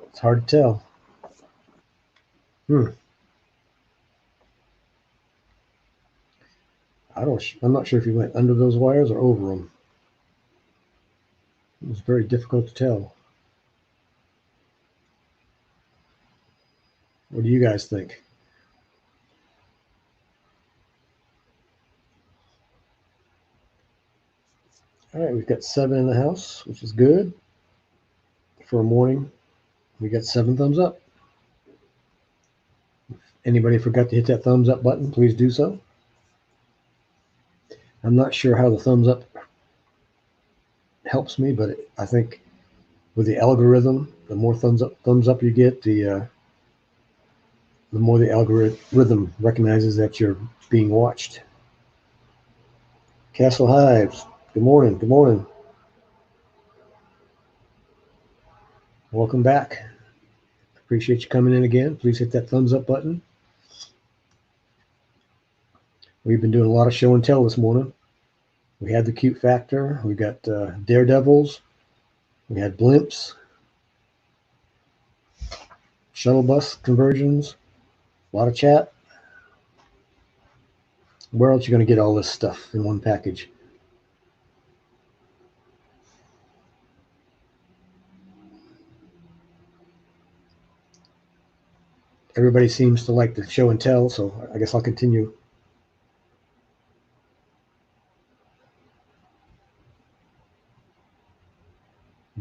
It's hard to tell. I'm not sure if he went under those wires or over them. It was very difficult to tell. What do you guys think? All right, we've got 7 in the house, which is good. For a morning, we got 7 thumbs up. If anybody forgot to hit that thumbs up button, please do so. I'm not sure how the thumbs up helps me, but I think with the algorithm, the more thumbs up you get, the more the algorithm recognizes that you're being watched. Castle Hives, good morning. Good morning. Welcome back. Appreciate you coming in again. Please hit that thumbs up button. We've been doing a lot of show and tell this morning. We had the cute factor. We got daredevils. We had blimps, shuttle bus conversions, a lot of chat. Where else are you going to get all this stuff in one package? Everybody seems to like the show and tell, so I guess I'll continue.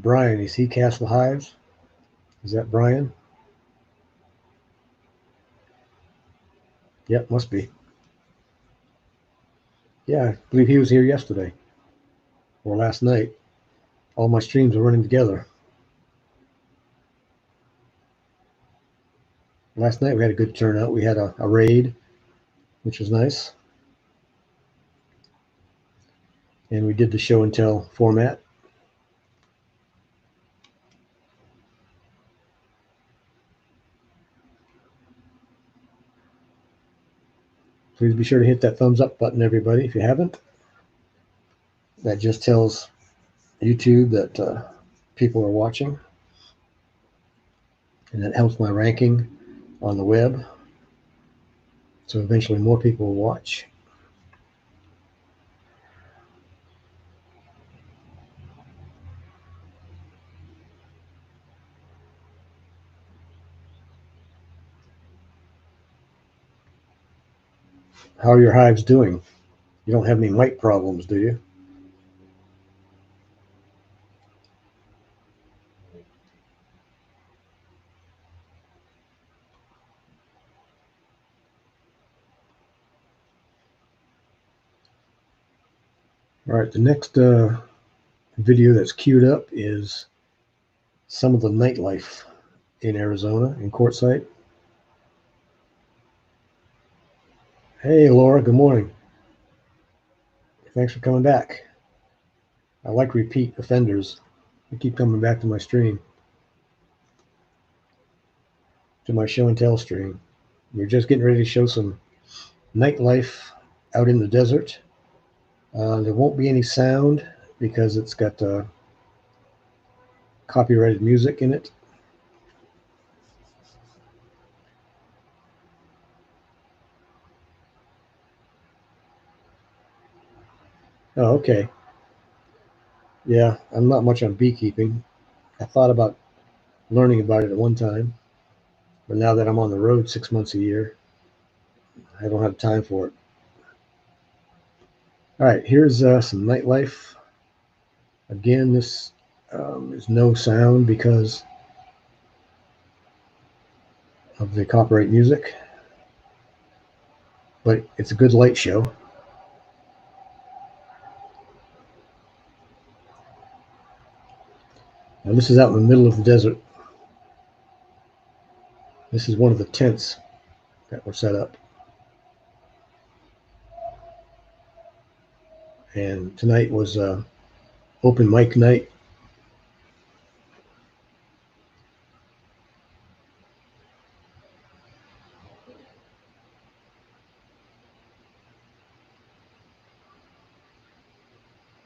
Brian, is he Castle Hives? Is that Brian? Yep, must be. Yeah, I believe he was here yesterday or last night. All my streams are running together. Last night we had a good turnout. We had a raid, which was nice. And we did the show and tell format. Please be sure to hit that thumbs up button, everybody, if you haven't. That just tells YouTube that people are watching. And that helps my ranking on the web. So eventually more people will watch. How are your hives doing? You don't have any mite problems, do you? All right, the next video that's queued up is some of the nightlife in Arizona, in Quartzsite. Hey, Laura, good morning. Thanks for coming back. I like repeat offenders. They keep coming back to my stream, to my show and tell stream. We're just getting ready to show some nightlife out in the desert. There won't be any sound because it's got copyrighted music in it. Oh, okay. Yeah, I'm not much on beekeeping. I thought about learning about it at one time, but now that I'm on the road 6 months a year, I don't have time for it. All right, here's some nightlife. Again, this is no sound because of the copyright music, but it's a good light show. Now, this is out in the middle of the desert. This is one of the tents that were set up. And tonight was open mic night.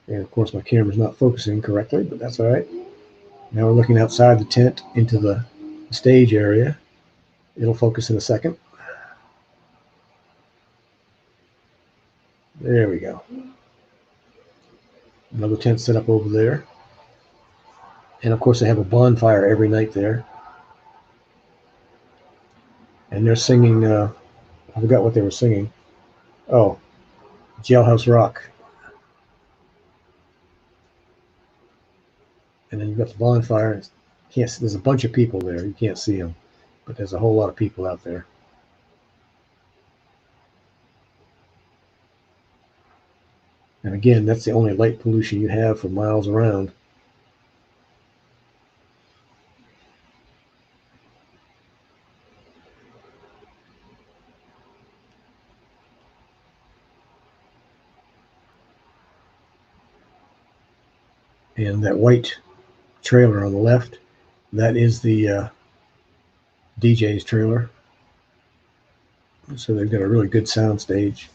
And of course, my camera's not focusing correctly, but that's all right. Now we're looking outside the tent into the stage area. It'll focus in a second. There we go. Another tent set up over there. And of course, they have a bonfire every night there. And they're singing, I forgot what they were singing. Oh, Jailhouse Rock. And then you've got the bonfire. There's a bunch of people there. You can't see them, but there's a whole lot of people out there. And again, that's the only light pollution you have for miles around. And that white trailer on the left, that is the DJ's trailer. So they've got a really good sound stage.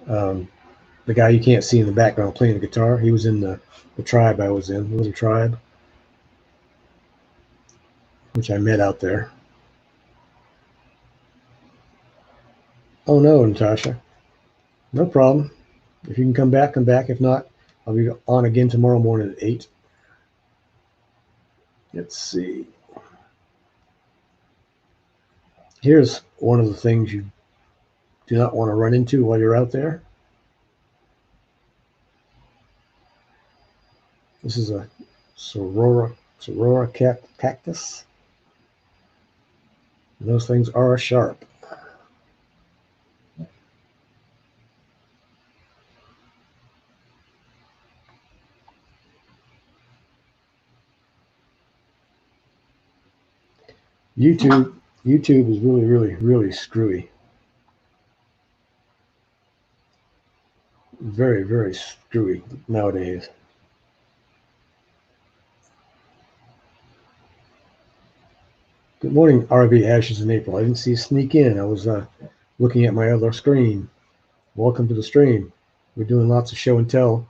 The guy you can't see in the background playing the guitar, he was in the tribe I was in, the little tribe, which I met out there. Oh no, Natasha. No problem. If you can come back, come back. If not, I'll be on again tomorrow morning at 8. Let's see. Here's one of the things you do not want to run into while you're out there. This is a Sorora cactus. And those things are sharp. YouTube YouTube is really screwy. Very screwy nowadays. Good morning, RV Ashes in April. I didn't see you sneak in. I was looking at my other screen. Welcome to the stream. We're doing lots of show and tell.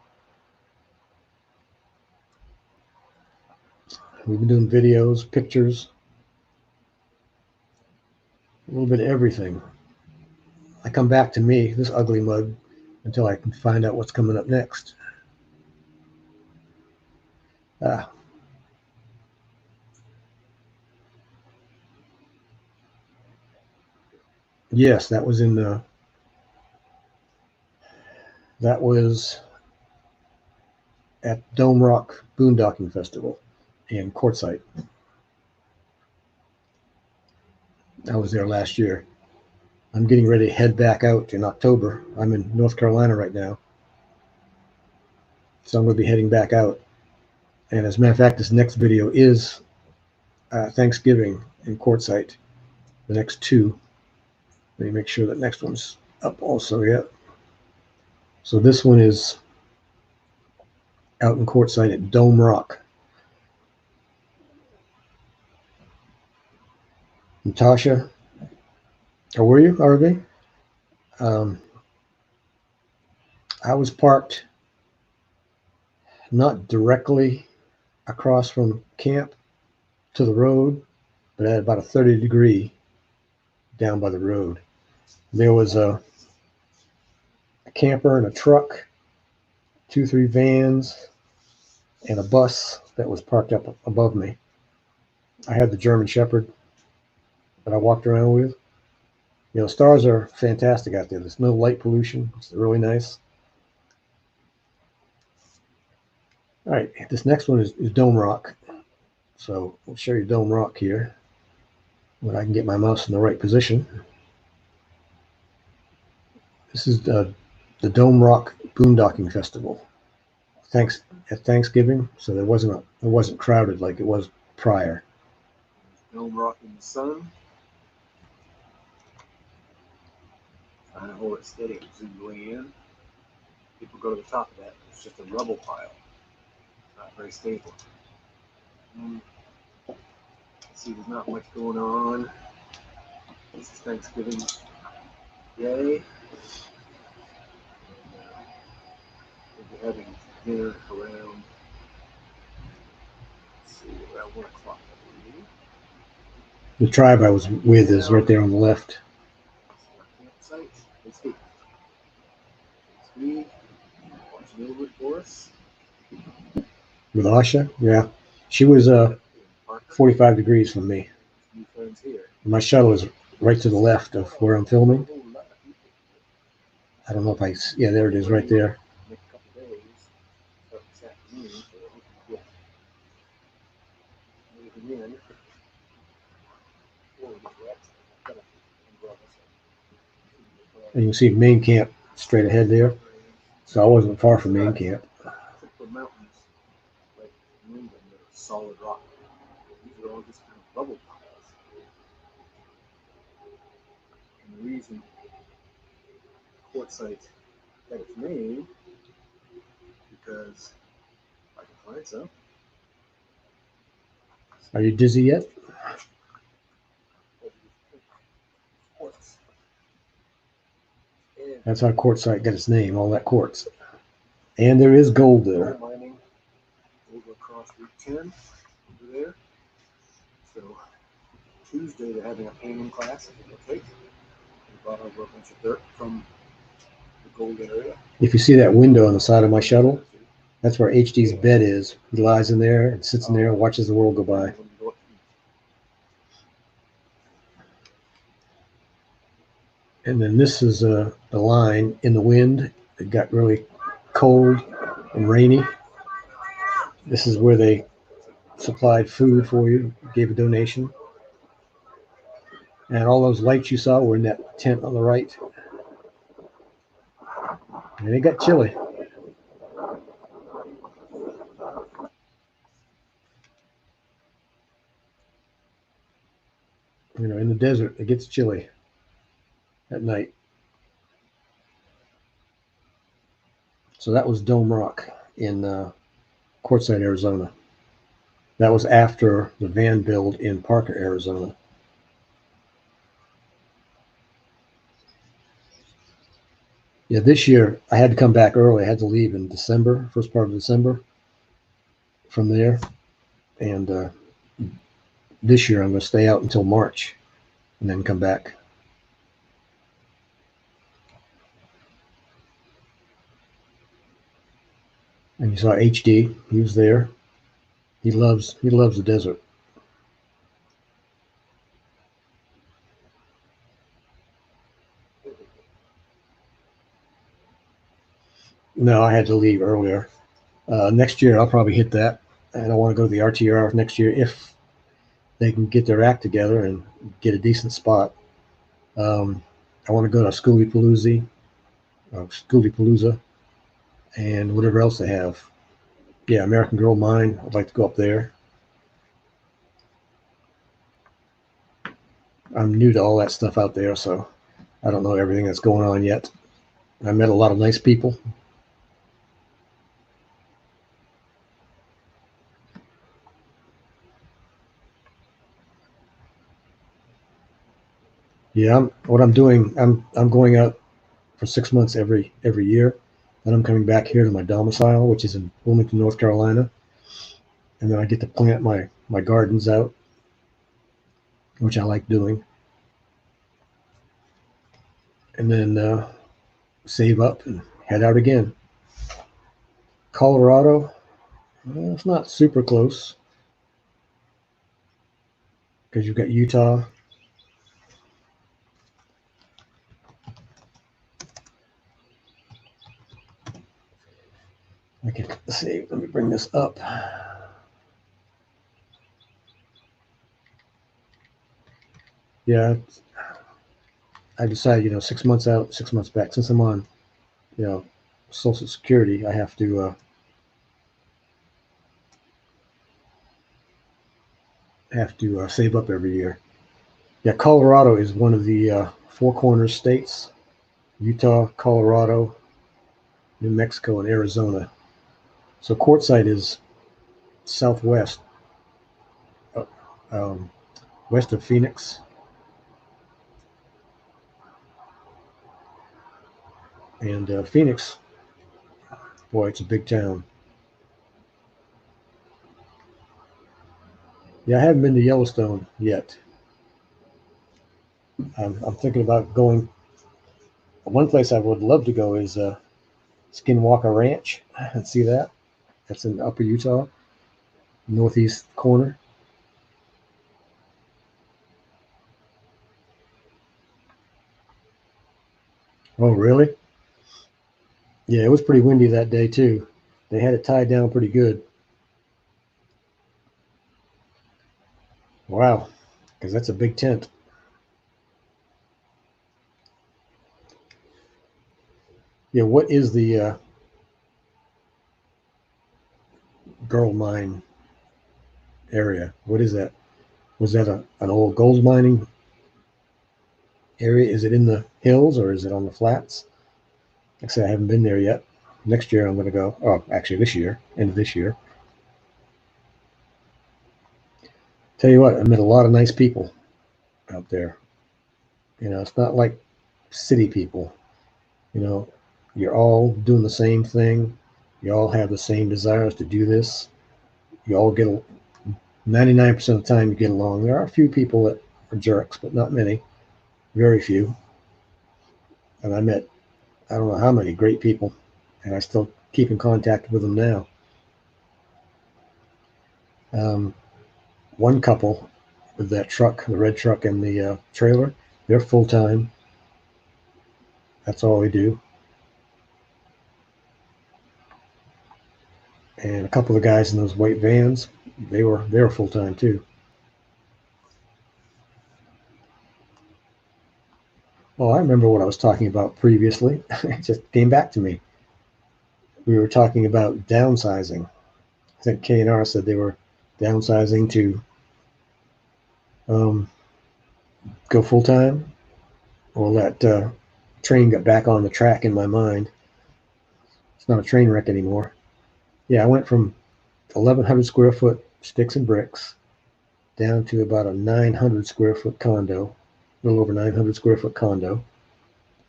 We've been doing videos, pictures, a little bit of everything. I come back to me, this ugly mug, until I can find out what's coming up next. Ah. Yes, that was in the. That was at Dome Rock Boondocking Festival in Quartzsite. I was there last year. I'm getting ready to head back out in October. I'm in North Carolina right now. So I'm going to be heading back out. And as a matter of fact, this next video is Thanksgiving in Quartzsite. The next two. Let me make sure that next one's up also yet. So this one is out in Quartzsite at Dome Rock. Natasha, or were you, RV? I was parked not directly across from camp to the road, but at about a 30-degree down by the road. There was a camper and a truck, 2-3 vans, and a bus that was parked up above me. I had the German Shepherd that I walked around with. You know, stars are fantastic out there. There's no light pollution. It's really nice. All right, this next one is Dome Rock. So I'll show you Dome Rock here when I can get my mouse in the right position. This is the Dome Rock Boondocking Festival. At Thanksgiving, so it wasn't crowded like it was prior. Dome Rock in the sun. Trying to hold it steady and zoom way in. People go to the top of that. It's just a rubble pile. Not very stable. See, there's not much going on. This is Thanksgiving Day. We'll be having dinner around, let's see, around 1 o'clock, I believe. The tribe I was with is right there on the left. Campsite. Let's see. Me watching over it for us. With Asha, yeah. She was 45 degrees from me. New friends here. My shuttle is right to the left of where I'm filming. I don't know if yeah, there it is right there. Next couple days, start this afternoon, so yeah. Moving in. And you can see main camp straight ahead there. So I wasn't far from main camp. Typical mountains, like New England, that are solid rock. These are all just kind of bubble piles. And the reason quartzite got its name, because I can find some. Are you dizzy yet? Quartz. That's how quartzite got its name, all that quartz. And there is gold there. Mining over across Route 10 over there. So Tuesday they're having a painting class. I think they'll take. We brought over a bunch of dirt from the gold area. If you see that window on the side of my shuttle, that's where HD's bed is. He lies in there and sits in there and watches the world go by. And then this is the line in the wind. It got really cold and rainy. This is where they supplied food for you, gave a donation. And all those lights you saw were in that tent on the right. And it got chilly. You know, in the desert, it gets chilly at night. So that was Dome Rock in Quartzsite, Arizona. That was after the van build in Parker, Arizona. Yeah, this year I had to come back early. I had to leave in December, first part of December from there. And this year I'm going to stay out until March and then come back. And you saw HD. He was there. He loves the desert. No, I had to leave earlier. Next year I'll probably hit that, and I want to go to the RTR next year if they can get their act together and get a decent spot. I want to go to Schoolie Palooza, and whatever else they have. Yeah, American Girl Mine. I'd like to go up there. I'm new to all that stuff out there, so I don't know everything that's going on yet. I met a lot of nice people. Yeah, what I'm doing, I'm going out for 6 months every year. Then I'm coming back here to my domicile, which is in Wilmington, North Carolina, and then I get to plant my gardens out, which I like doing, and then save up and head out again. Colorado, well, it's not super close because you've got Utah. I can see. Let me bring this up. Yeah, I decided, 6 months out, 6 months back. Since I'm on, you know, Social Security, I have to save up every year. Yeah, Colorado is one of the Four Corners states: Utah, Colorado, New Mexico, and Arizona. So Quartzsite is southwest, uh, um, west of Phoenix, and Phoenix, boy, it's a big town. Yeah, I haven't been to Yellowstone yet. I'm thinking about going. One place I would love to go is Skinwalker Ranch and see that. That's in Upper Utah, northeast corner. Oh, really? Yeah, it was pretty windy that day too. They had it tied down pretty good. Wow, because that's a big tent. Yeah, what is the Girl Mine area? What is that? Was that an old gold mining area? Is it in the hills or is it on the flats? Like I said, I haven't been there yet. Next year I'm going to go. Oh, actually, this year, end of this year. Tell you what, I met a lot of nice people out there. It's not like city people. You know, you're all doing the same thing. You all have the same desires to do this. You all get 99% of the time you get along. There are a few people that are jerks, but not many. Very few. And I met I don't know how many great people, and I still keep in contact with them now. Um, One couple with that truck, the red truck and the trailer, they're full time. That's all they do. And a couple of the guys in those white vans, they were full time too. Well, I remember what I was talking about previously. It just came back to me. We were talking about downsizing. I think K&R said they were downsizing to um, go full time. Well, that train got back on the track in my mind. It's not a train wreck anymore. Yeah, I went from 1,100 square foot sticks and bricks down to about a 900 square foot condo, a little over 900 square foot condo.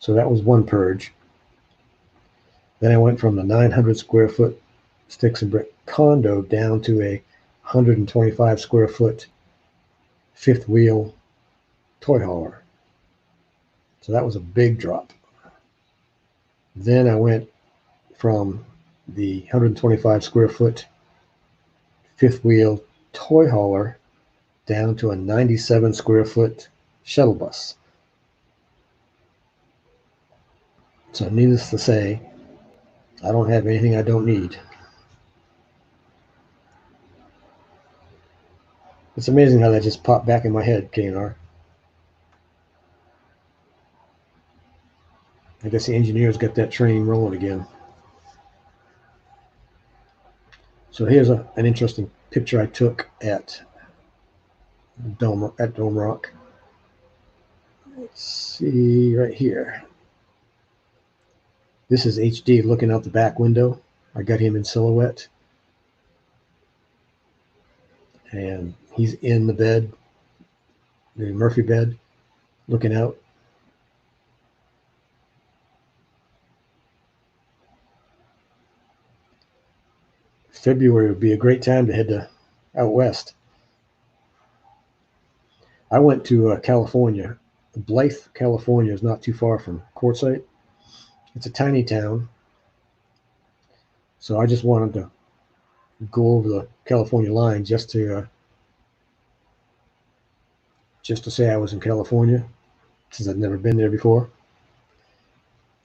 So that was one purge. Then I went from the 900 square foot sticks and brick condo down to a 125 square foot fifth wheel toy hauler. So that was a big drop. Then I went from the 125 square foot fifth wheel toy hauler down to a 97 square foot shuttle bus. So, needless to say, I don't have anything I don't need. It's amazing how that just popped back in my head, KNR. I guess the engineers got that train rolling again. So here's an interesting picture I took at Dome Rock. Let's see right here. This is HD looking out the back window. I got him in silhouette, and he's in the bed, the Murphy bed, looking out. February would be a great time to head to out west. I went to California. Blythe, California is not too far from Quartzsite. It's a tiny town, so I just wanted to go over the California line just to say I was in California, since I'd never been there before.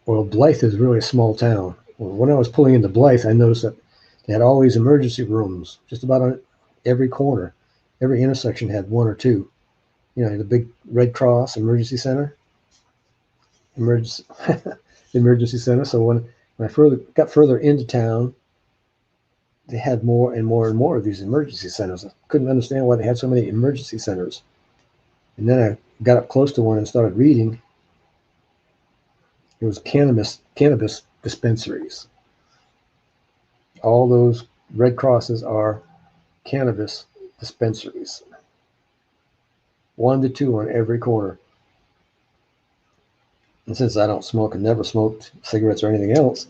Well, Blythe is really a small town. Well, when I was pulling into Blythe, I noticed that they had all these emergency rooms just about on every corner. Every intersection had one or two. You know, the big Red Cross Emergency Center, emergency emergency center. So when I got further into town, they had more and more and more of these emergency centers. I couldn't understand why they had so many emergency centers. And then I got up close to one and started reading. It was cannabis dispensaries. All those Red Crosses are cannabis dispensaries. 1 to 2 on every corner. And since I don't smoke and never smoked cigarettes or anything else,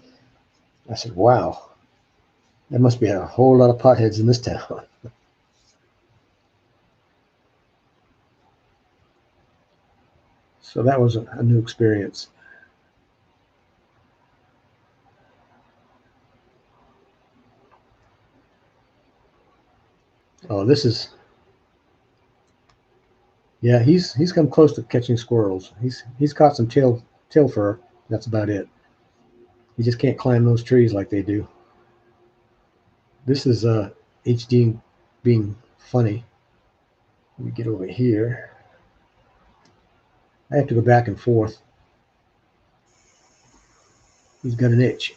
I said, wow, there must be a whole lot of potheads in this town. So that was a new experience. Oh, this is, yeah, he's come close to catching squirrels. He's caught some tail fur. That's about it. He just can't climb those trees like they do. This is HD being funny. Let me get over here. I have to go back and forth. He's got an itch.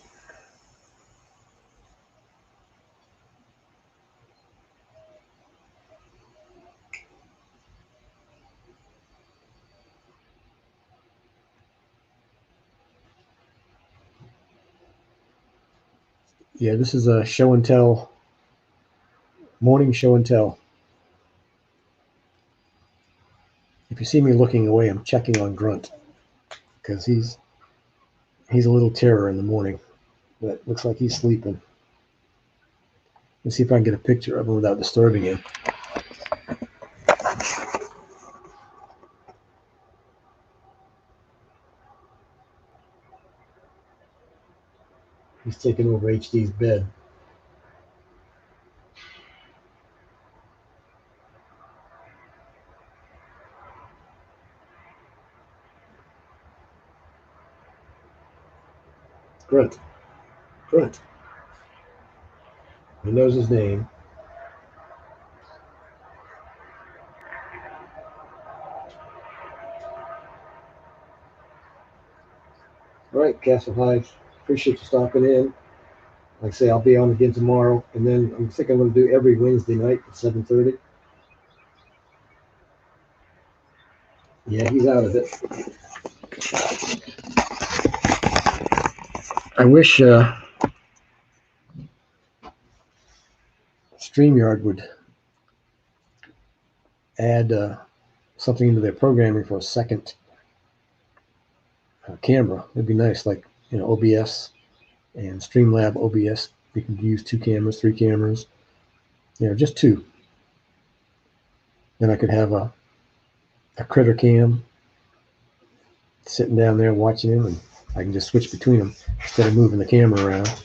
Yeah, this is a show and tell, morning show and tell. If you see me looking away, I'm checking on Grunt because he's a little terror in the morning. But looks like he's sleeping. Let's see if I can get a picture of him without disturbing him. He's taking over HD's bed. Grunt, Grunt. He knows his name. All right, Castle Hives. Appreciate you stopping in. Like I say, I'll be on again tomorrow, and then I'm thinking I'm going to do every Wednesday night at 7:30. Yeah, he's out of it. I wish StreamYard would add something into their programming for a second camera. It'd be nice, like OBS and Streamlab OBS. You can use 2 cameras, 3 cameras, just 2. Then I could have a critter cam sitting down there watching him, and I can just switch between them instead of moving the camera around.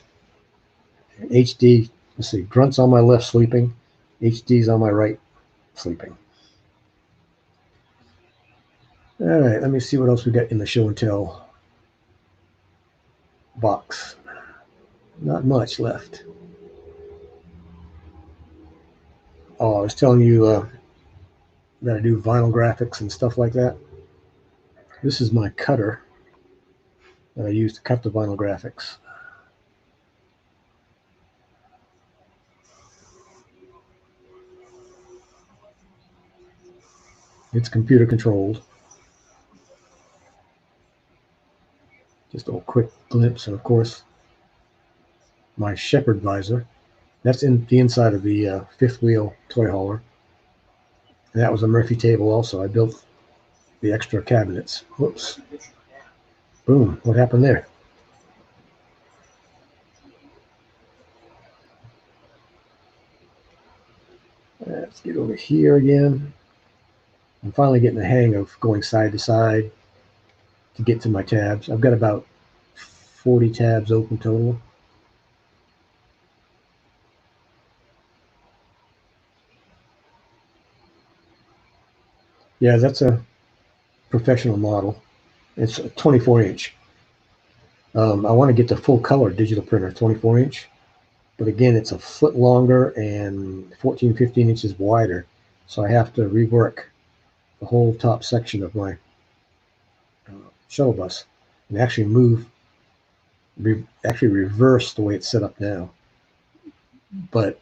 HD, let's see, Grunt's on my left sleeping, HD's on my right sleeping. All right, let me see what else we got in the show and tell box. Not much left. Oh, I was telling you that I do vinyl graphics and stuff like that. This is my cutter that I use to cut the vinyl graphics. It's computer controlled. Just a quick glimpse, and of course, my Shepherd visor. That's in the inside of the fifth wheel toy hauler. And that was a Murphy table also. I built the extra cabinets. Whoops. Boom. What happened there? Let's get over here again. I'm finally getting the hang of going side to side to get to my tabs. I've got about 40 tabs open total. Yeah, that's a professional model. It's a 24-inch. I want to get the full color digital printer, 24-inch. But again, it's a foot longer and 14, 15 inches wider. So I have to rework the whole top section of my shuttle bus and actually reverse the way it's set up now. But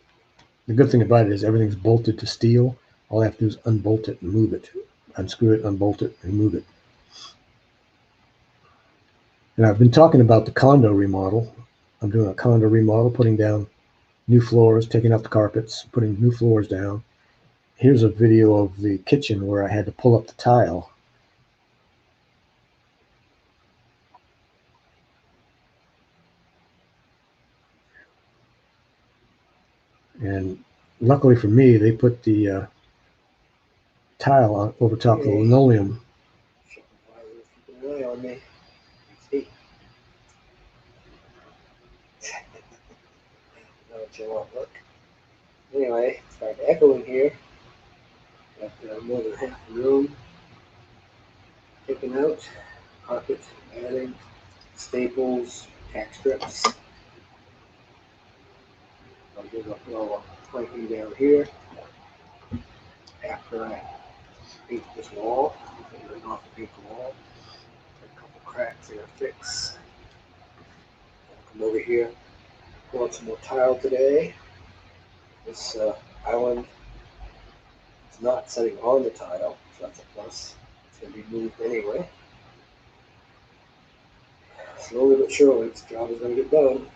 the good thing about it is everything's bolted to steel. All I have to do is unbolt it and move it. Unscrew it, unbolt it, and move it. And I've been talking about the condo remodel. I'm doing a condo remodel, putting down new floors, taking out the carpets, putting new floors down. Here's a video of the kitchen where I had to pull up the tile. And luckily for me, they put the tile on over top of the linoleum. On me. See? Know what you want, look. Anyway, started echoing here. Got more than half the room taken out. Carpet, adding, staples, tack strips. I'll give a little planking down here. After I paint this wall, I'm going to paint the wall. A couple cracks here to fix. I'll come over here, pull out some more tile today. This island is not setting on the tile, so that's a plus. It's going to be moved anyway. Slowly but surely, this job is going to get done.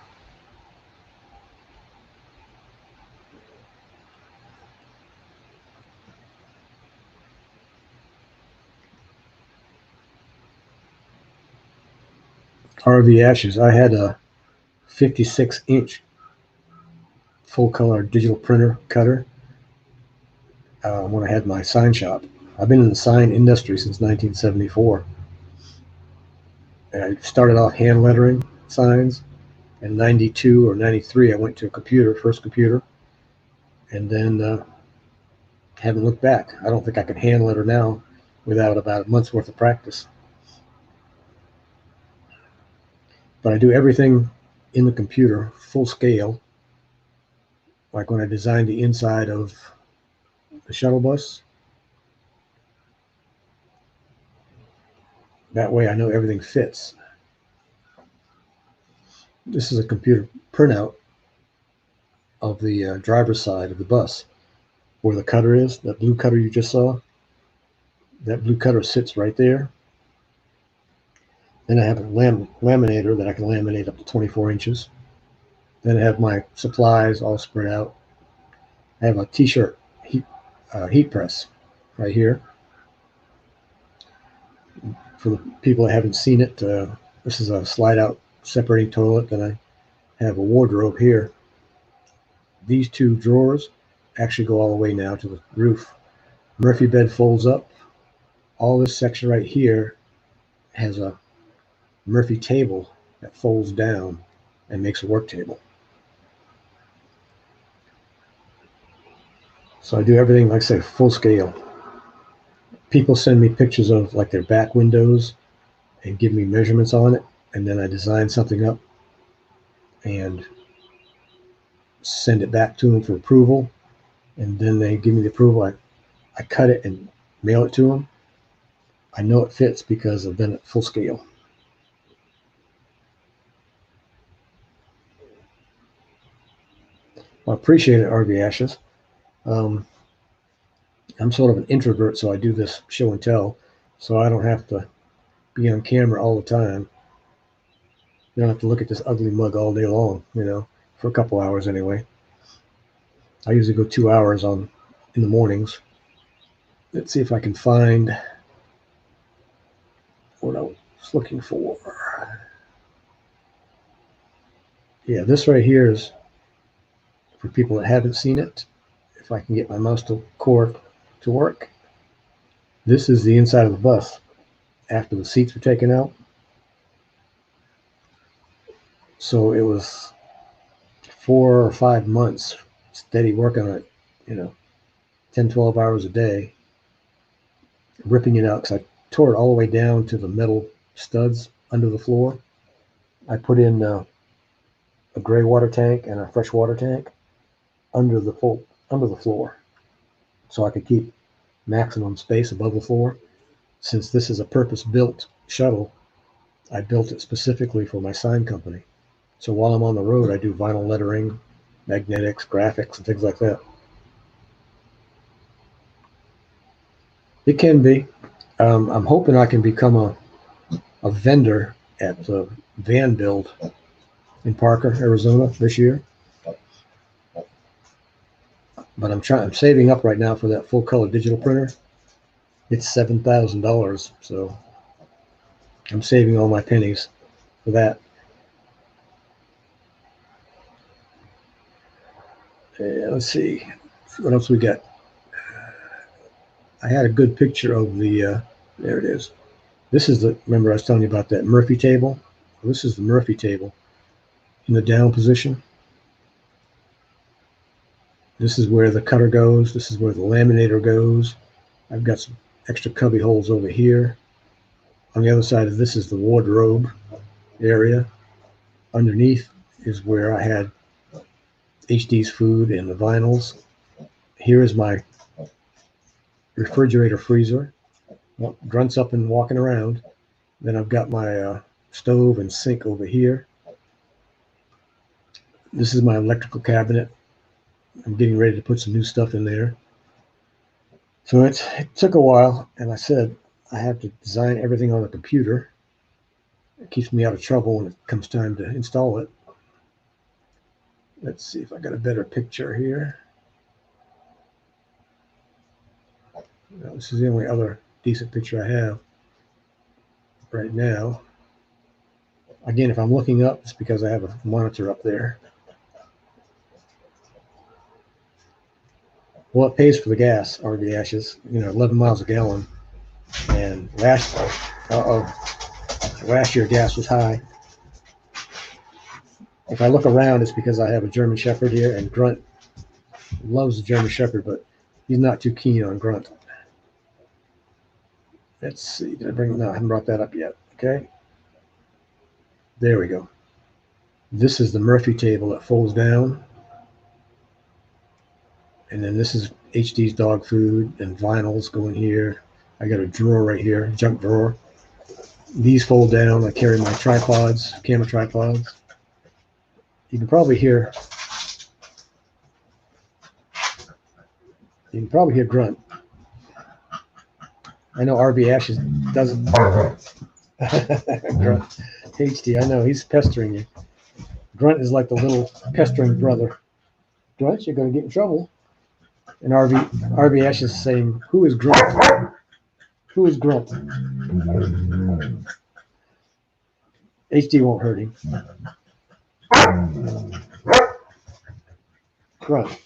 RV Ashes. I had a 56-inch full color digital printer cutter when I had my sign shop. I've been in the sign industry since 1974. And I started off hand lettering signs. In 92 or 93, I went to a first computer, and then haven't looked back. I don't think I can hand letter now without about a month's worth of practice. But I do everything in the computer, full scale. like when I designed the inside of the shuttle bus. That way I know everything fits. This is a computer printout of the driver's side of the bus where the cutter is, that blue cutter you just saw. That blue cutter sits right there. Then I have a laminator that I can laminate up to 24 inches. Then I have my supplies all spread out. I have a t-shirt heat press right here. For the people that haven't seen it, this is a slide out separating toilet. Then I have a wardrobe here. These two drawers actually go all the way now to the roof. Murphy bed folds up. All this section right here has a Murphy table that folds down and makes a work table. So I do everything, like I say, full scale. People send me pictures of like their back windows and give me measurements on it, and then I design something up and send it back to them for approval, and then they give me the approval. I cut it and mail it to them. I know it fits because I've done it full scale. I appreciate it, RV Ashes. I'm sort of an introvert, so I do this show and tell, so I don't have to be on camera all the time. You don't have to look at this ugly mug all day long, for a couple hours anyway. I usually go 2 hours in the mornings. Let's see if I can find what I was looking for. Yeah, this right here is for people that haven't seen it. If I can get my mouse cord to work. This is the inside of the bus after the seats were taken out. So it was 4 or 5 months steady work on it, 10, 12 hours a day, ripping it out because I tore it all the way down to the metal studs under the floor. I put in a gray water tank and a fresh water tank under the floor, so I could keep maximum space above the floor. Since this is a purpose-built shuttle, I built it specifically for my sign company. So while I'm on the road, I do vinyl lettering, magnetics, graphics, and things like that. It can be. I'm hoping I can become a vendor at the Van Build in Parker, Arizona this year. But I'm saving up right now for that full color digital printer. It's $7,000, so I'm saving all my pennies for that. Let's see what else we got. I had a good picture of the. There it is. This is remember I was telling you about that Murphy table? Well, this is the Murphy table in the down position. This is where the cutter goes. This is where the laminator goes. I've got some extra cubby holes over here. On the other side of this is the wardrobe area. Underneath is where I had HD's food and the vinyls. Here is my refrigerator freezer. Well, Grunt's up and walking around. Then I've got my stove and sink over here. This is my electrical cabinet. I'm getting ready to put some new stuff in there. So it took a while, and I said I have to design everything on a computer. It keeps me out of trouble when it comes time to install it. Let's see if I got a better picture here. No, this is the only other decent picture I have right now. Again, if I'm looking up, it's because I have a monitor up there. Well, it pays for the gas, RV Ashes, 11 miles a gallon. And last year gas was high. If I look around, it's because I have a German Shepherd here, and Grunt loves the German Shepherd, but he's not too keen on Grunt. Let's see, no, I haven't brought that up yet. Okay. There we go. This is the Murphy table that folds down. And then this is HD's dog food and vinyls go in here. I got a drawer right here, junk drawer. These fold down. I carry my tripods, camera tripods. You can probably hear Grunt. I know RB Ashes doesn't. Grunt. HD, I know he's pestering you. Grunt is like the little pestering brother. Grunt, you're going to get in trouble. And RB Ashes is saying, "Who is Grunt? Who is Grunt?" HD won't hurt him. Grunt,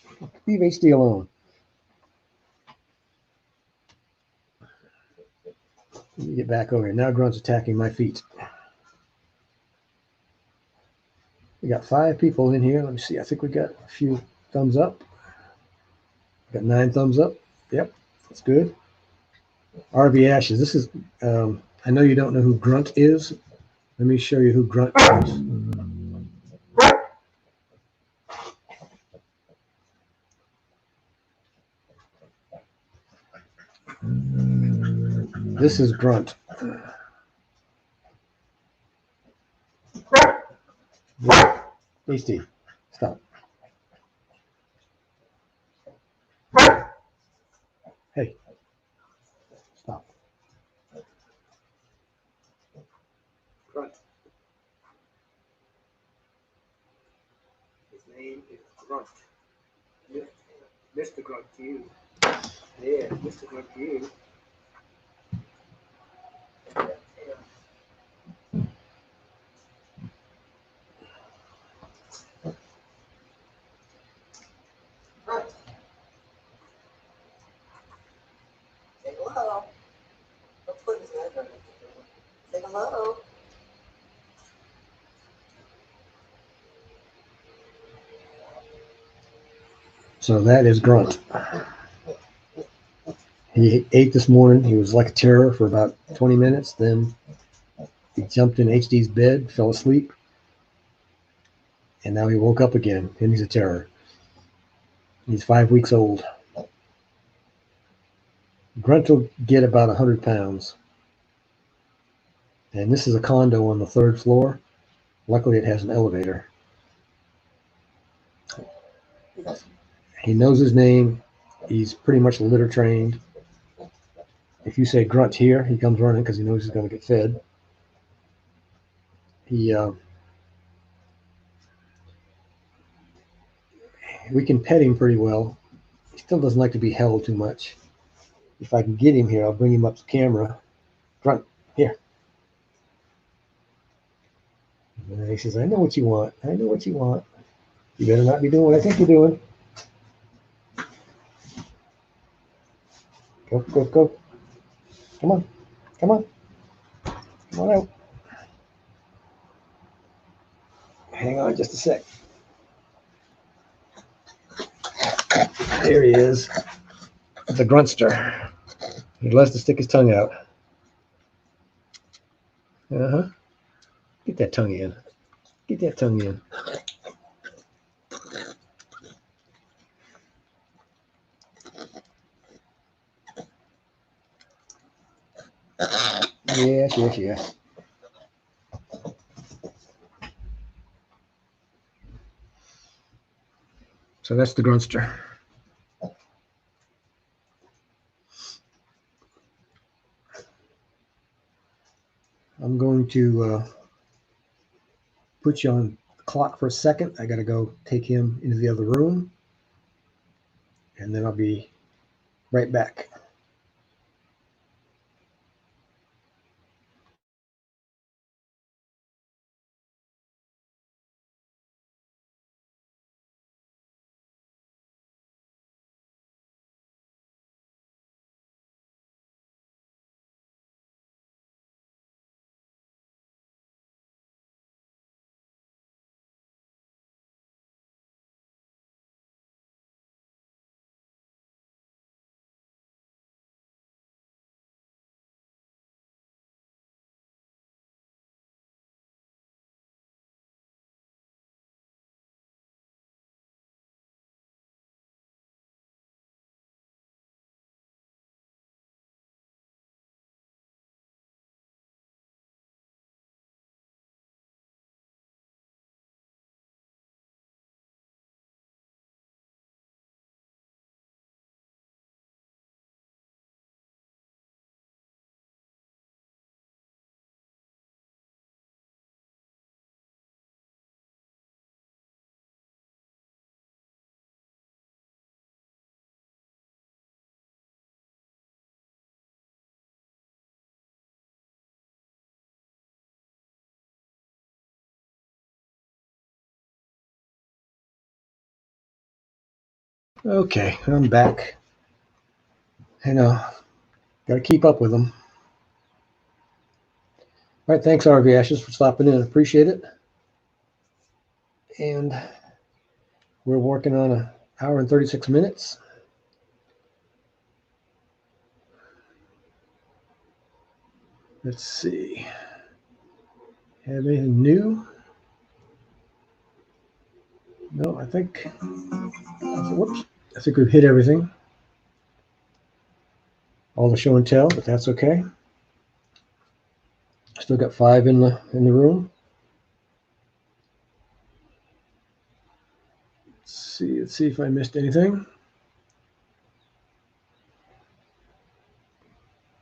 leave HD alone. Let me get back over here. Now Grunt's attacking my feet. We got 5 people in here. Let me see. I think we got a few thumbs up. Got 9 thumbs up. Yep, that's good. RV Ashes. This is. I know you don't know who Grunt is. Let me show you who Grunt is. This is Grunt. HD, stop. Hey, stop. Grunt. His name is Grunt. Mr. Grunt to you. Yeah, Mr. Grunt to you. Say hello. Don't put his head on it. Say hello. So that is Grunt. He ate this morning. He was like a terror for about 20 minutes. Then he jumped in HD's bed, fell asleep, and now he woke up again, and he's a terror. He's 5 weeks old. Grunt will get about 100 pounds. And this is a condo on the 3rd floor. Luckily, it has an elevator. He knows his name. He's pretty much litter trained. If you say Grunt here, he comes running because he knows he's going to get fed. We can pet him pretty well. He still doesn't like to be held too much. If I can get him here, I'll bring him up to camera. Grunt, here. And he says, I know what you want. I know what you want. You better not be doing what I think you're doing. Go, go, go. Come on. Come on. Come on out. Hang on just a sec. There he is. It's a Gruntster. He loves to stick his tongue out. Uh-huh. Get that tongue in. Get that tongue in. Yes, yes, yes. So that's the Gruntster. I'm going to put you on the clock for a second. I got to go take him into the other room, and then I'll be right back. Okay, I'm back. I know, got to keep up with them. All right, thanks, RV Ashes, for stopping in. Appreciate it. And we're working on an hour and 36 minutes. Let's see. Have anything new? No, I think. Whoops. I think we've hit everything. All the show and tell, but that's okay. Still got 5 in the room. Let's see if I missed anything.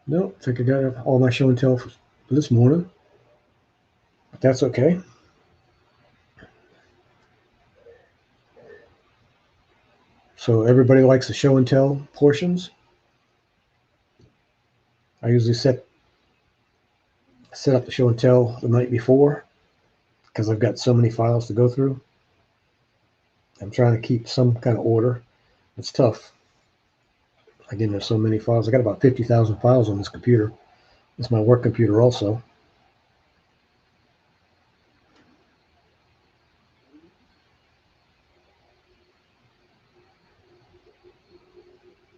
No, I think I got all my show and tell for this morning. But that's okay. So everybody likes the show and tell portions. I usually set up the show and tell the night before because I've got so many files to go through. I'm trying to keep some kind of order. It's tough. Again, there's so many files. I got about 50,000 files on this computer. It's my work computer also.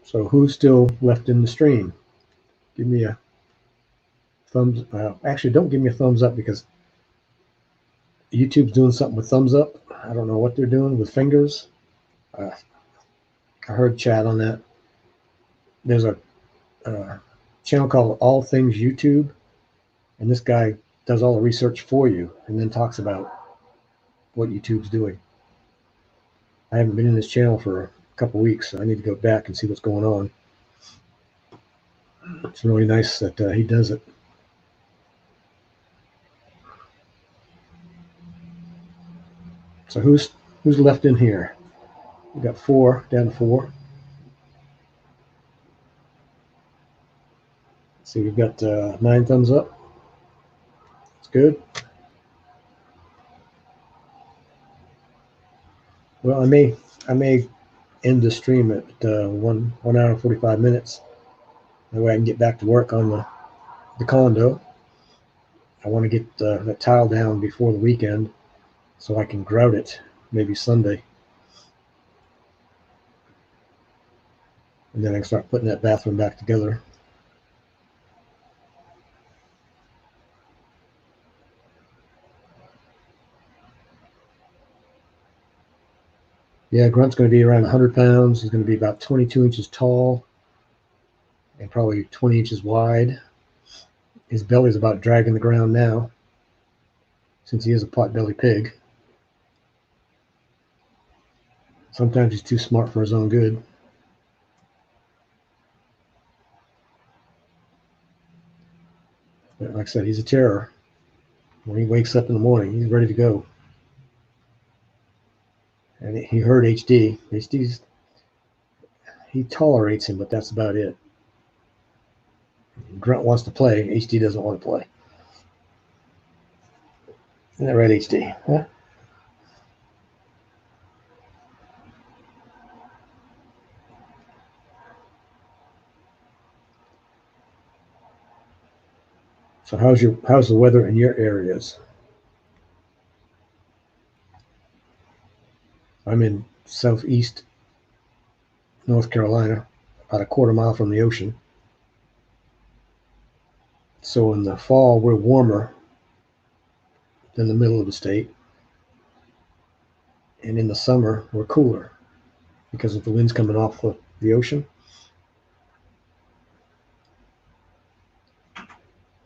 So who's still left in the stream? Give me a thumbs. Actually, don't give me a thumbs up because YouTube's doing something with thumbs up. I don't know what they're doing with fingers. Uh, I heard chat on that. There's a channel called All Things YouTube, and this guy does all the research for you and then talks about what YouTube's doing. I haven't been in this channel for a couple weeks, so I need to go back and see what's going on. It's really nice that he does it. So who's left in here? We got 4, down to 4. Let's see, we've got 9 thumbs up. That's good. Well, I may end the stream at 1 hour and 45 minutes. That way I can get back to work on the condo. I want to get that tile down before the weekend so I can grout it maybe Sunday. And then I can start putting that bathroom back together. Yeah, Grunt's going to be around 100 pounds. He's going to be about 22 inches tall and probably 20 inches wide. His belly's about dragging the ground now since he is a pot-bellied pig. Sometimes he's too smart for his own good. But like I said, he's a terror. When he wakes up in the morning, he's ready to go. And he heard HD. He tolerates him, but that's about it. Grunt wants to play. HD doesn't want to play. Isn't that right, HD? Huh? So how's the weather in your areas? I'm in southeast North Carolina, about a quarter mile from the ocean. So in the fall, we're warmer than the middle of the state. And in the summer, we're cooler because of the winds coming off the ocean.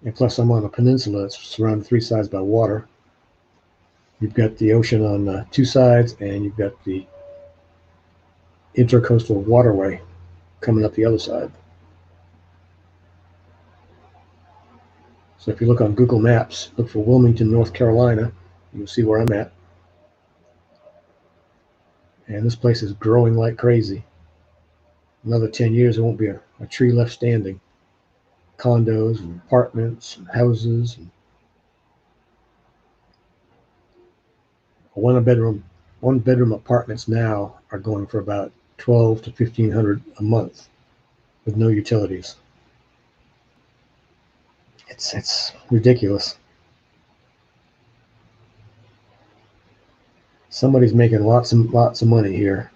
And plus, I'm on a peninsula that's surrounded 3 sides by water. You've got the ocean on 2 sides, and you've got the intercoastal waterway coming up the other side. So if you look on Google Maps, look for Wilmington, North Carolina, you'll see where I'm at. And this place is growing like crazy. Another 10 years, there won't be a tree left standing. Condos and apartments and houses. And one bedroom apartments now are going for about 12 to 1500 a month with no utilities. It's ridiculous. Somebody's making lots of money here.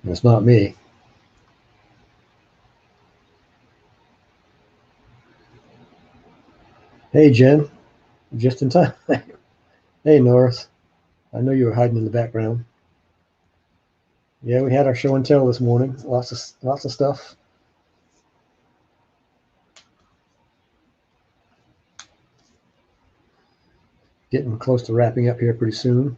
And it's not me. Hey Jen, just in time. Hey Norris, I know you were hiding in the background. Yeah, we had our show and tell this morning. Lots of stuff. Getting close to wrapping up here pretty soon.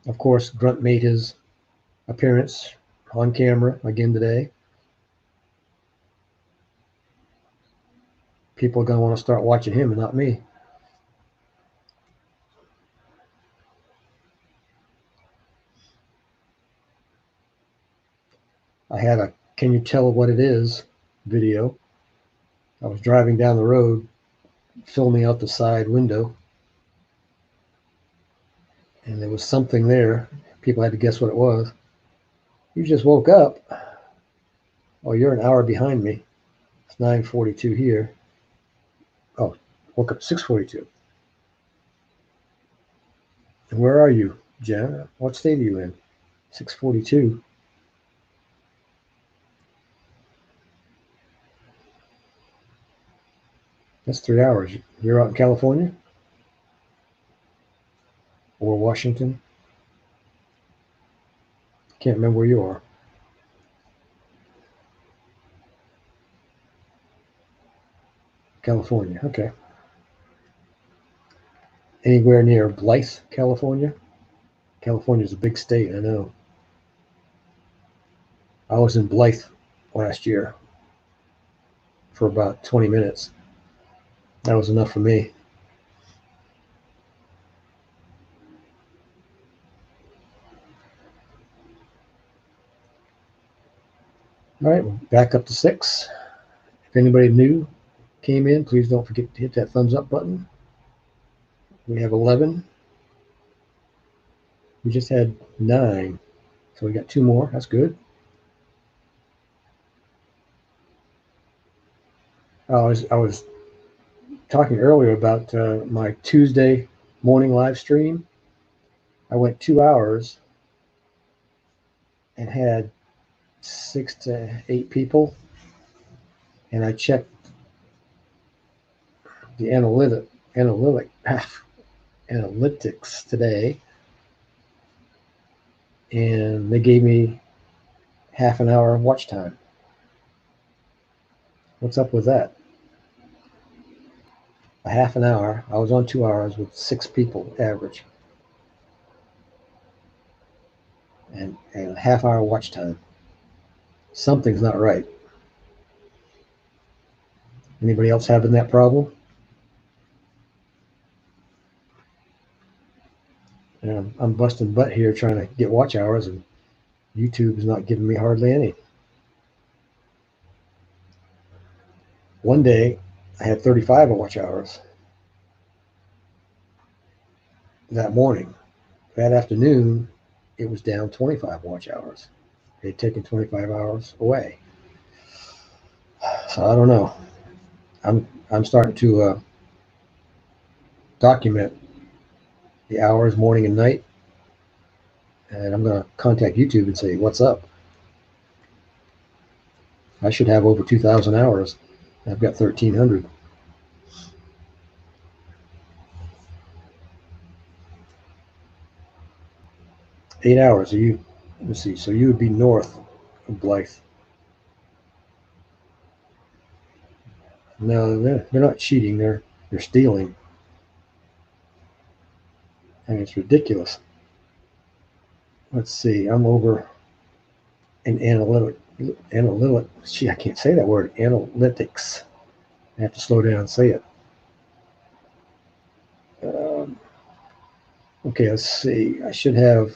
Of course, Grunt made his appearance on camera again today. People are going to want to start watching him and not me. I had a "Can you tell what it is?" video. I was driving down the road, filming out the side window, and there was something there. People had to guess what it was. You just woke up. Oh, you're an hour behind me. It's 9:42 here. Oh, woke up 6:42. And where are you, Jen? What state are you in? 6:42. That's 3 hours. You're out in California or Washington? Can't remember where you are. California. Okay. Anywhere near Blythe, California? California's a big state, I know. I was in Blythe last year for about 20 minutes. That was enough for me. All right, back up to 6. If anybody new came in, please don't forget to hit that thumbs up button. We have 11. We just had 9, so we got 2 more. That's good. I was talking earlier about my Tuesday morning live stream. I went 2 hours and had 6 to 8 people, and I checked the analytics today, and they gave me half an hour watch time. What's up with that? A half an hour. I was on 2 hours with 6 people average, and a half hour watch time. Something's not right. Anybody else having that problem? I'm busting butt here trying to get watch hours, and YouTube is not giving me hardly any. One day, I had 35 watch hours that morning. That afternoon, it was down 25 watch hours. They'd taken 25 hours away. So I don't know. I'm starting to document the hours morning and night, and I'm going to contact YouTube and say, what's up? I should have over 2,000 hours. I've got 1,300. Eight hours. Are you? Let's see. So you would be north of Blythe. No, they're not cheating. They're stealing, and it's ridiculous. Let's see. I'm over in analytic. Gee, I can't say that word. Analytics. I have to slow down and say it. Okay, let's see. I should have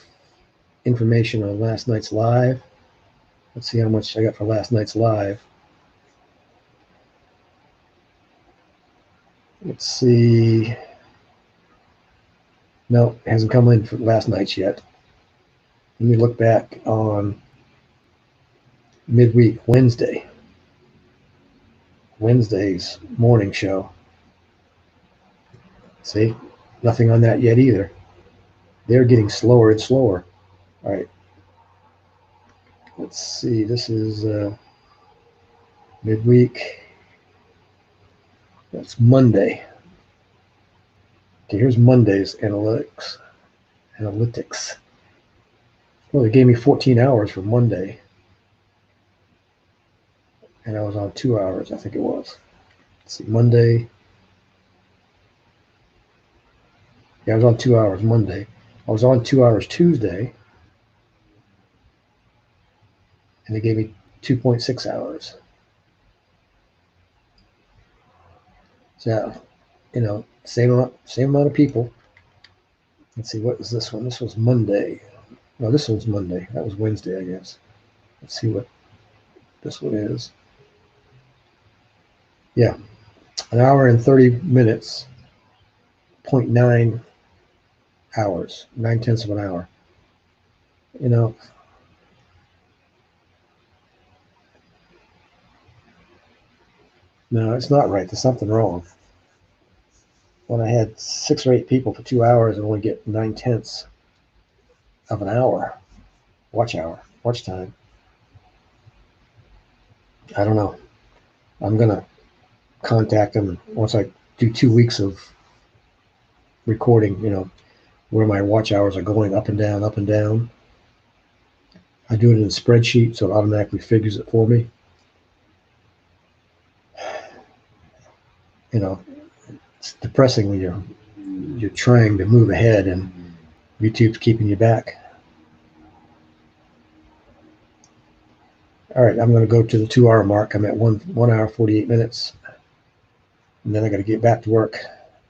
information on last night's live. Let's see how much I got for last night's live. Let's see. No, it hasn't come in for last night's yet. Let me look back on midweek Wednesday's morning show. See, nothing on that yet either. They're getting slower and slower. All right, let's see. This is midweek. That's Monday. Okay, here's Monday's analytics. Well, they gave me 14 hours for Monday, and I was on 2 hours, I think it was. Let's see, Monday. Yeah, I was on 2 hours Monday. I was on 2 hours Tuesday, and they gave me 2.6 hours. So, same amount of people. Let's see, what was this one? This was Monday. No, this one's Monday. That was Wednesday, I guess. Let's see what this one is. Yeah, an hour and 30 minutes, 0.9 hours, 9/10 of an hour. No, it's not right. There's something wrong. When I had 6 or 8 people for 2 hours and only get 9/10 of an hour, watch time. I don't know. I'm gonna contact them once I do 2 weeks of recording. Where my watch hours are going up and down, up and down. I do it in a spreadsheet, so it automatically figures it for me. It's depressing when you're trying to move ahead and YouTube's keeping you back. All right, I'm going to go to the 2 hour mark. I'm at 1 hour 48 minutes, and then I got to get back to work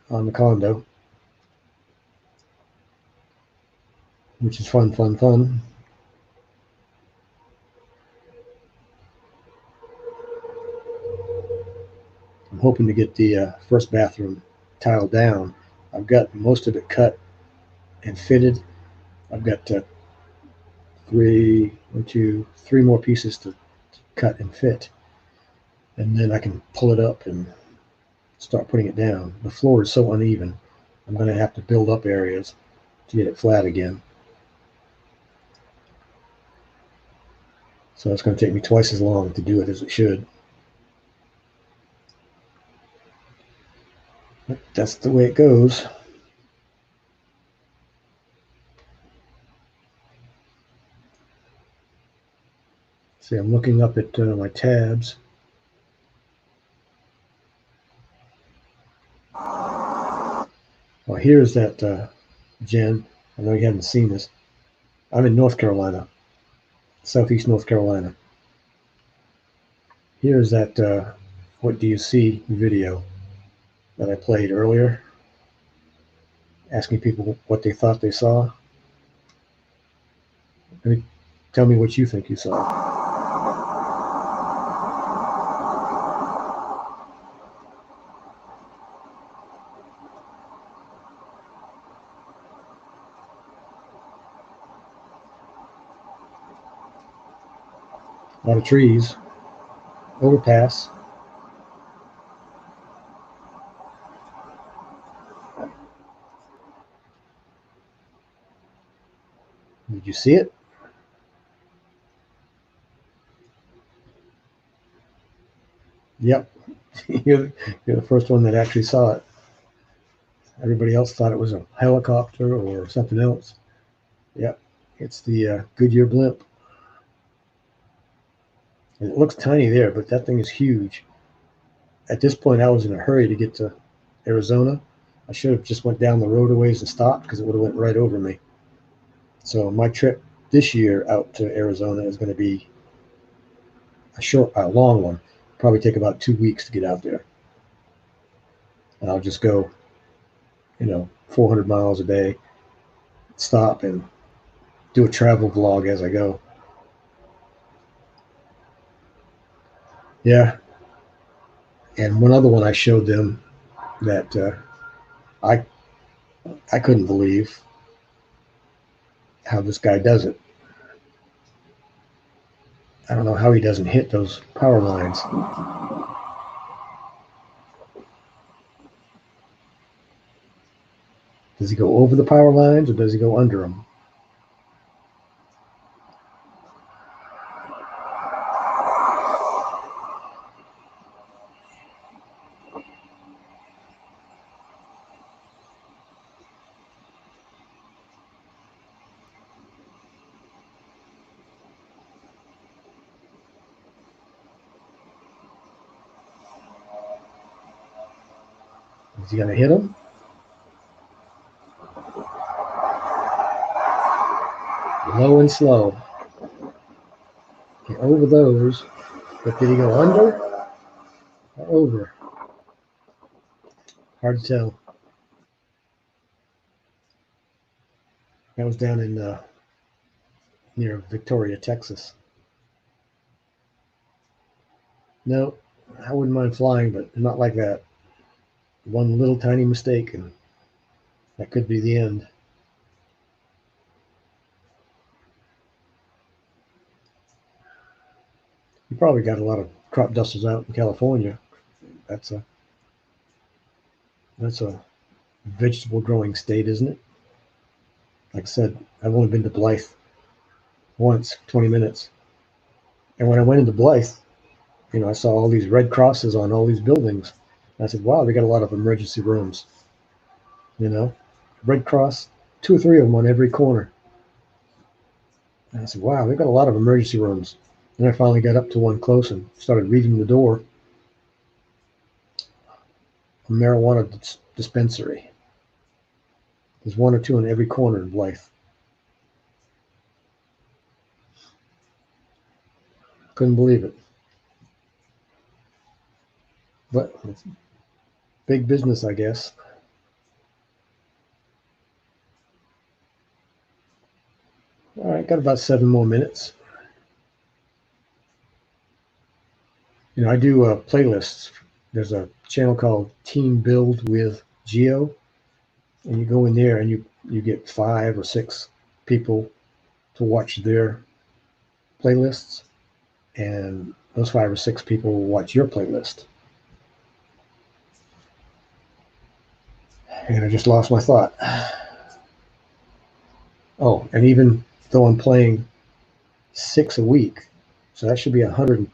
on the condo, which is fun. I'm hoping to get the first bathroom tiled down. I've got most of it cut and fitted. I've got three more pieces to cut and fit, and then I can pull it up and start putting it down. The floor is so uneven. I'm going to have to build up areas to get it flat again. So it's going to take me twice as long to do it as it should. But that's the way it goes. See, I'm looking up at my tabs. Well, here's that Jen. I know you haven't seen this. I'm in North Carolina, southeast North Carolina. Here's that What Do You See video that I played earlier, asking people what they thought they saw. Tell me what you think you saw. A lot of trees, overpass. Did you see it? Yep. you're the first one that actually saw it. Everybody else thought it was a helicopter or something else. Yep. It's the Goodyear blimp. And it looks tiny there, but that thing is huge. At this point, I was in a hurry to get to Arizona. I should have just went down the road a ways and stopped because it would have went right over me. So my trip this year out to Arizona is going to be a long one. Probably take about 2 weeks to get out there. And I'll just go, 400 miles a day, stop and do a travel vlog as I go. Yeah. And one other one I showed them that I couldn't believe how this guy does it. I don't know how he doesn't hit those power lines. Does he go over the power lines or does he go under them? Is he going to hit them? Low and slow. Over those. But did he go under or over? Hard to tell. That was down in near Victoria, Texas. No, I wouldn't mind flying, but not like that. One little tiny mistake, and that could be the end. You probably got a lot of crop dusters out in California. That's a that's a vegetable growing state, isn't it? Like I said, I've only been to Blythe once, 20 minutes. And when I went into Blythe, I saw all these red crosses on all these buildings. And I said, wow, they got a lot of emergency rooms. Red Cross, two or three of them on every corner. And I said, wow, they've got a lot of emergency rooms. And I finally got up to one close and started reading the door. A marijuana dispensary. There's one or two in every corner in Blythe. Couldn't believe it. But it's big business, I guess. All right, got about 7 more minutes. I do playlists. There's a channel called Team Build with Geo, and you go in there and you get 5 or 6 people to watch their playlists, and those 5 or 6 people will watch your playlist. And I just lost my thought. Oh, and even though I'm playing 6 a week, so that should be 100,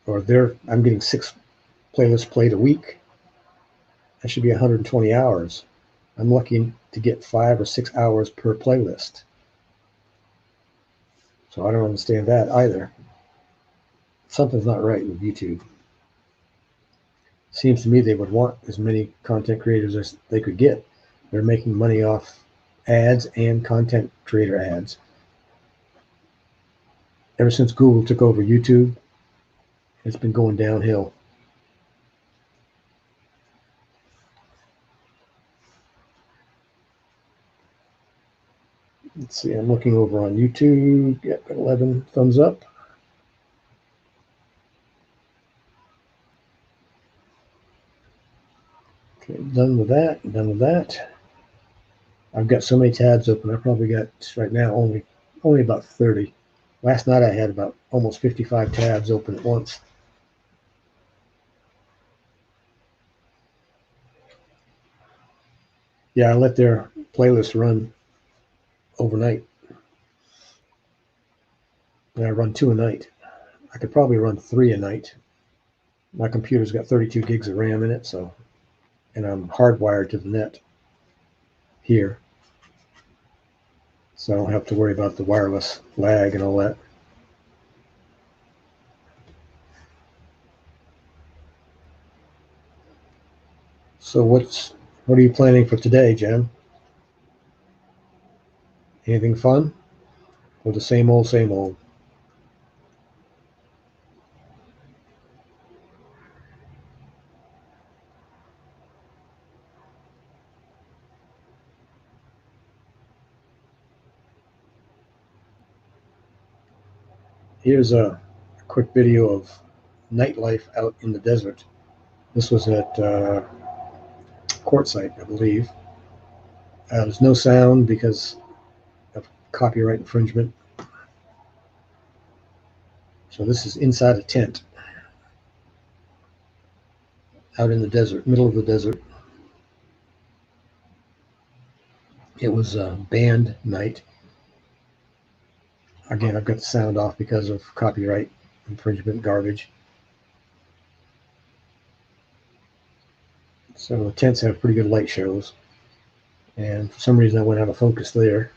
or I'm getting 6 playlists played a week. That should be 120 hours. I'm lucky to get 5 or 6 hours per playlist. So I don't understand that either. Something's not right with YouTube. Seems to me they would want as many content creators as they could get. They're making money off ads and content creator ads. Ever since Google took over YouTube, it's been going downhill. Let's see, I'm looking over on YouTube. Got 11 thumbs up. Okay, done with that. I've got so many tabs open. I probably got right now only about 30. Last night I had about almost 55 tabs open at once. Yeah, I let their playlist run overnight. And I run 2 a night. I could probably run 3 a night. My computer's got 32 gigs of RAM in it, and I'm hardwired to the net here. So I don't have to worry about the wireless lag and all that. So what are you planning for today, Jen? Anything fun? Or the same old, same old? Here's a quick video of nightlife out in the desert. This was at Quartzsite, I believe. There's no sound because of copyright infringement. So this is inside a tent out in the desert, middle of the desert. It was a band night. Again, I've got the sound off because of copyright infringement garbage. So the tents have pretty good light shows. And for some reason I went out of focus there.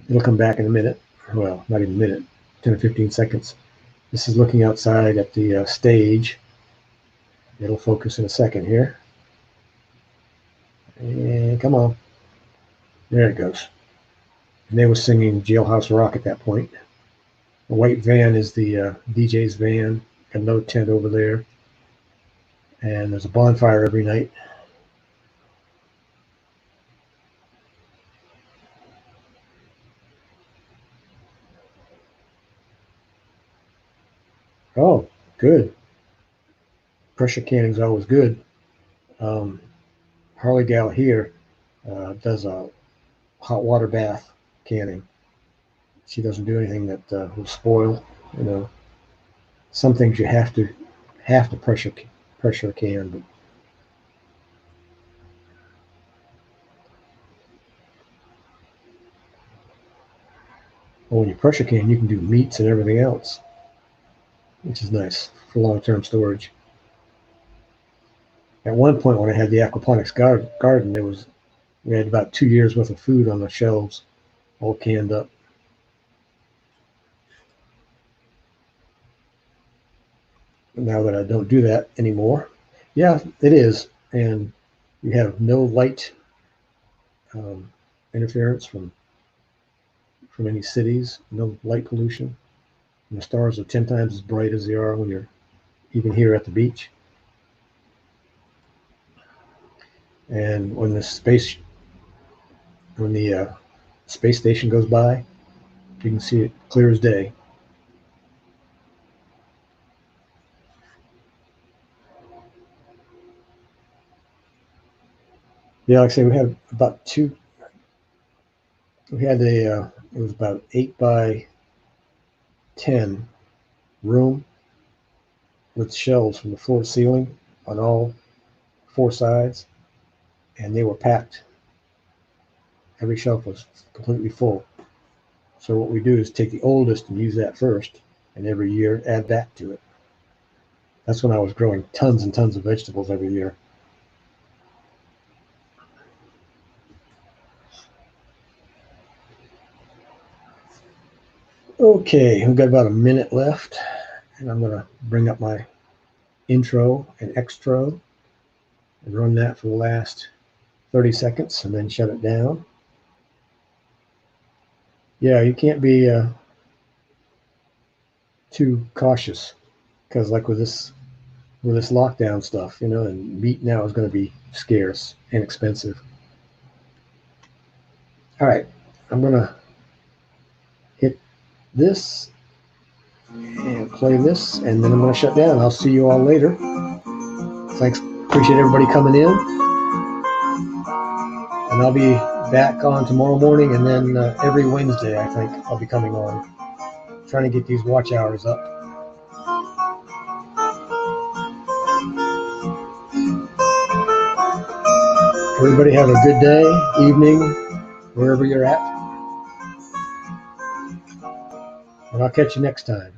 It'll come back in a minute. Well, not even a minute, 10 or 15 seconds. This is looking outside at the stage. It'll focus in a second here. And come on. There it goes. And they were singing Jailhouse Rock at that point. The white van is the DJ's van. Got another tent over there. And there's a bonfire every night. Oh, good. Pressure canning is always good. Harley gal here does a hot water bath canning. She doesn't do anything that will spoil. You know, some things you have to pressure can, but when you pressure can, you can do meats and everything else, which is nice for long-term storage. At one point, when I had the aquaponics garden, we had about 2 years worth of food on the shelves, all canned up. Now that I don't do that anymore, yeah, it is, and you have no light interference from any cities, no light pollution. And the stars are 10 times as bright as they are when you're even here at the beach. And when the space station goes by, you can see it clear as day. Yeah, like I say, we had about two. We had it was about 8 by 10 room with shelves from the floor to ceiling on all 4 sides, and they were packed. Every shelf was completely full. So what we do is take the oldest and use that first, and every year add that to it. That's when I was growing tons and tons of vegetables every year. Okay, we've got about a minute left, and I'm going to bring up my intro and extro and run that for the last 30 seconds and then shut it down. Yeah, you can't be too cautious, because like with this lockdown stuff, you know, and meat now is going to be scarce and expensive. All right, I'm going to hit this and play this, and then I'm going to shut down. I'll see you all later. Thanks. Appreciate everybody coming in. And I'll be back on tomorrow morning, and then every Wednesday, I think, I'll be coming on. Trying to get these watch hours up. Everybody have a good day, evening, wherever you're at. And I'll catch you next time.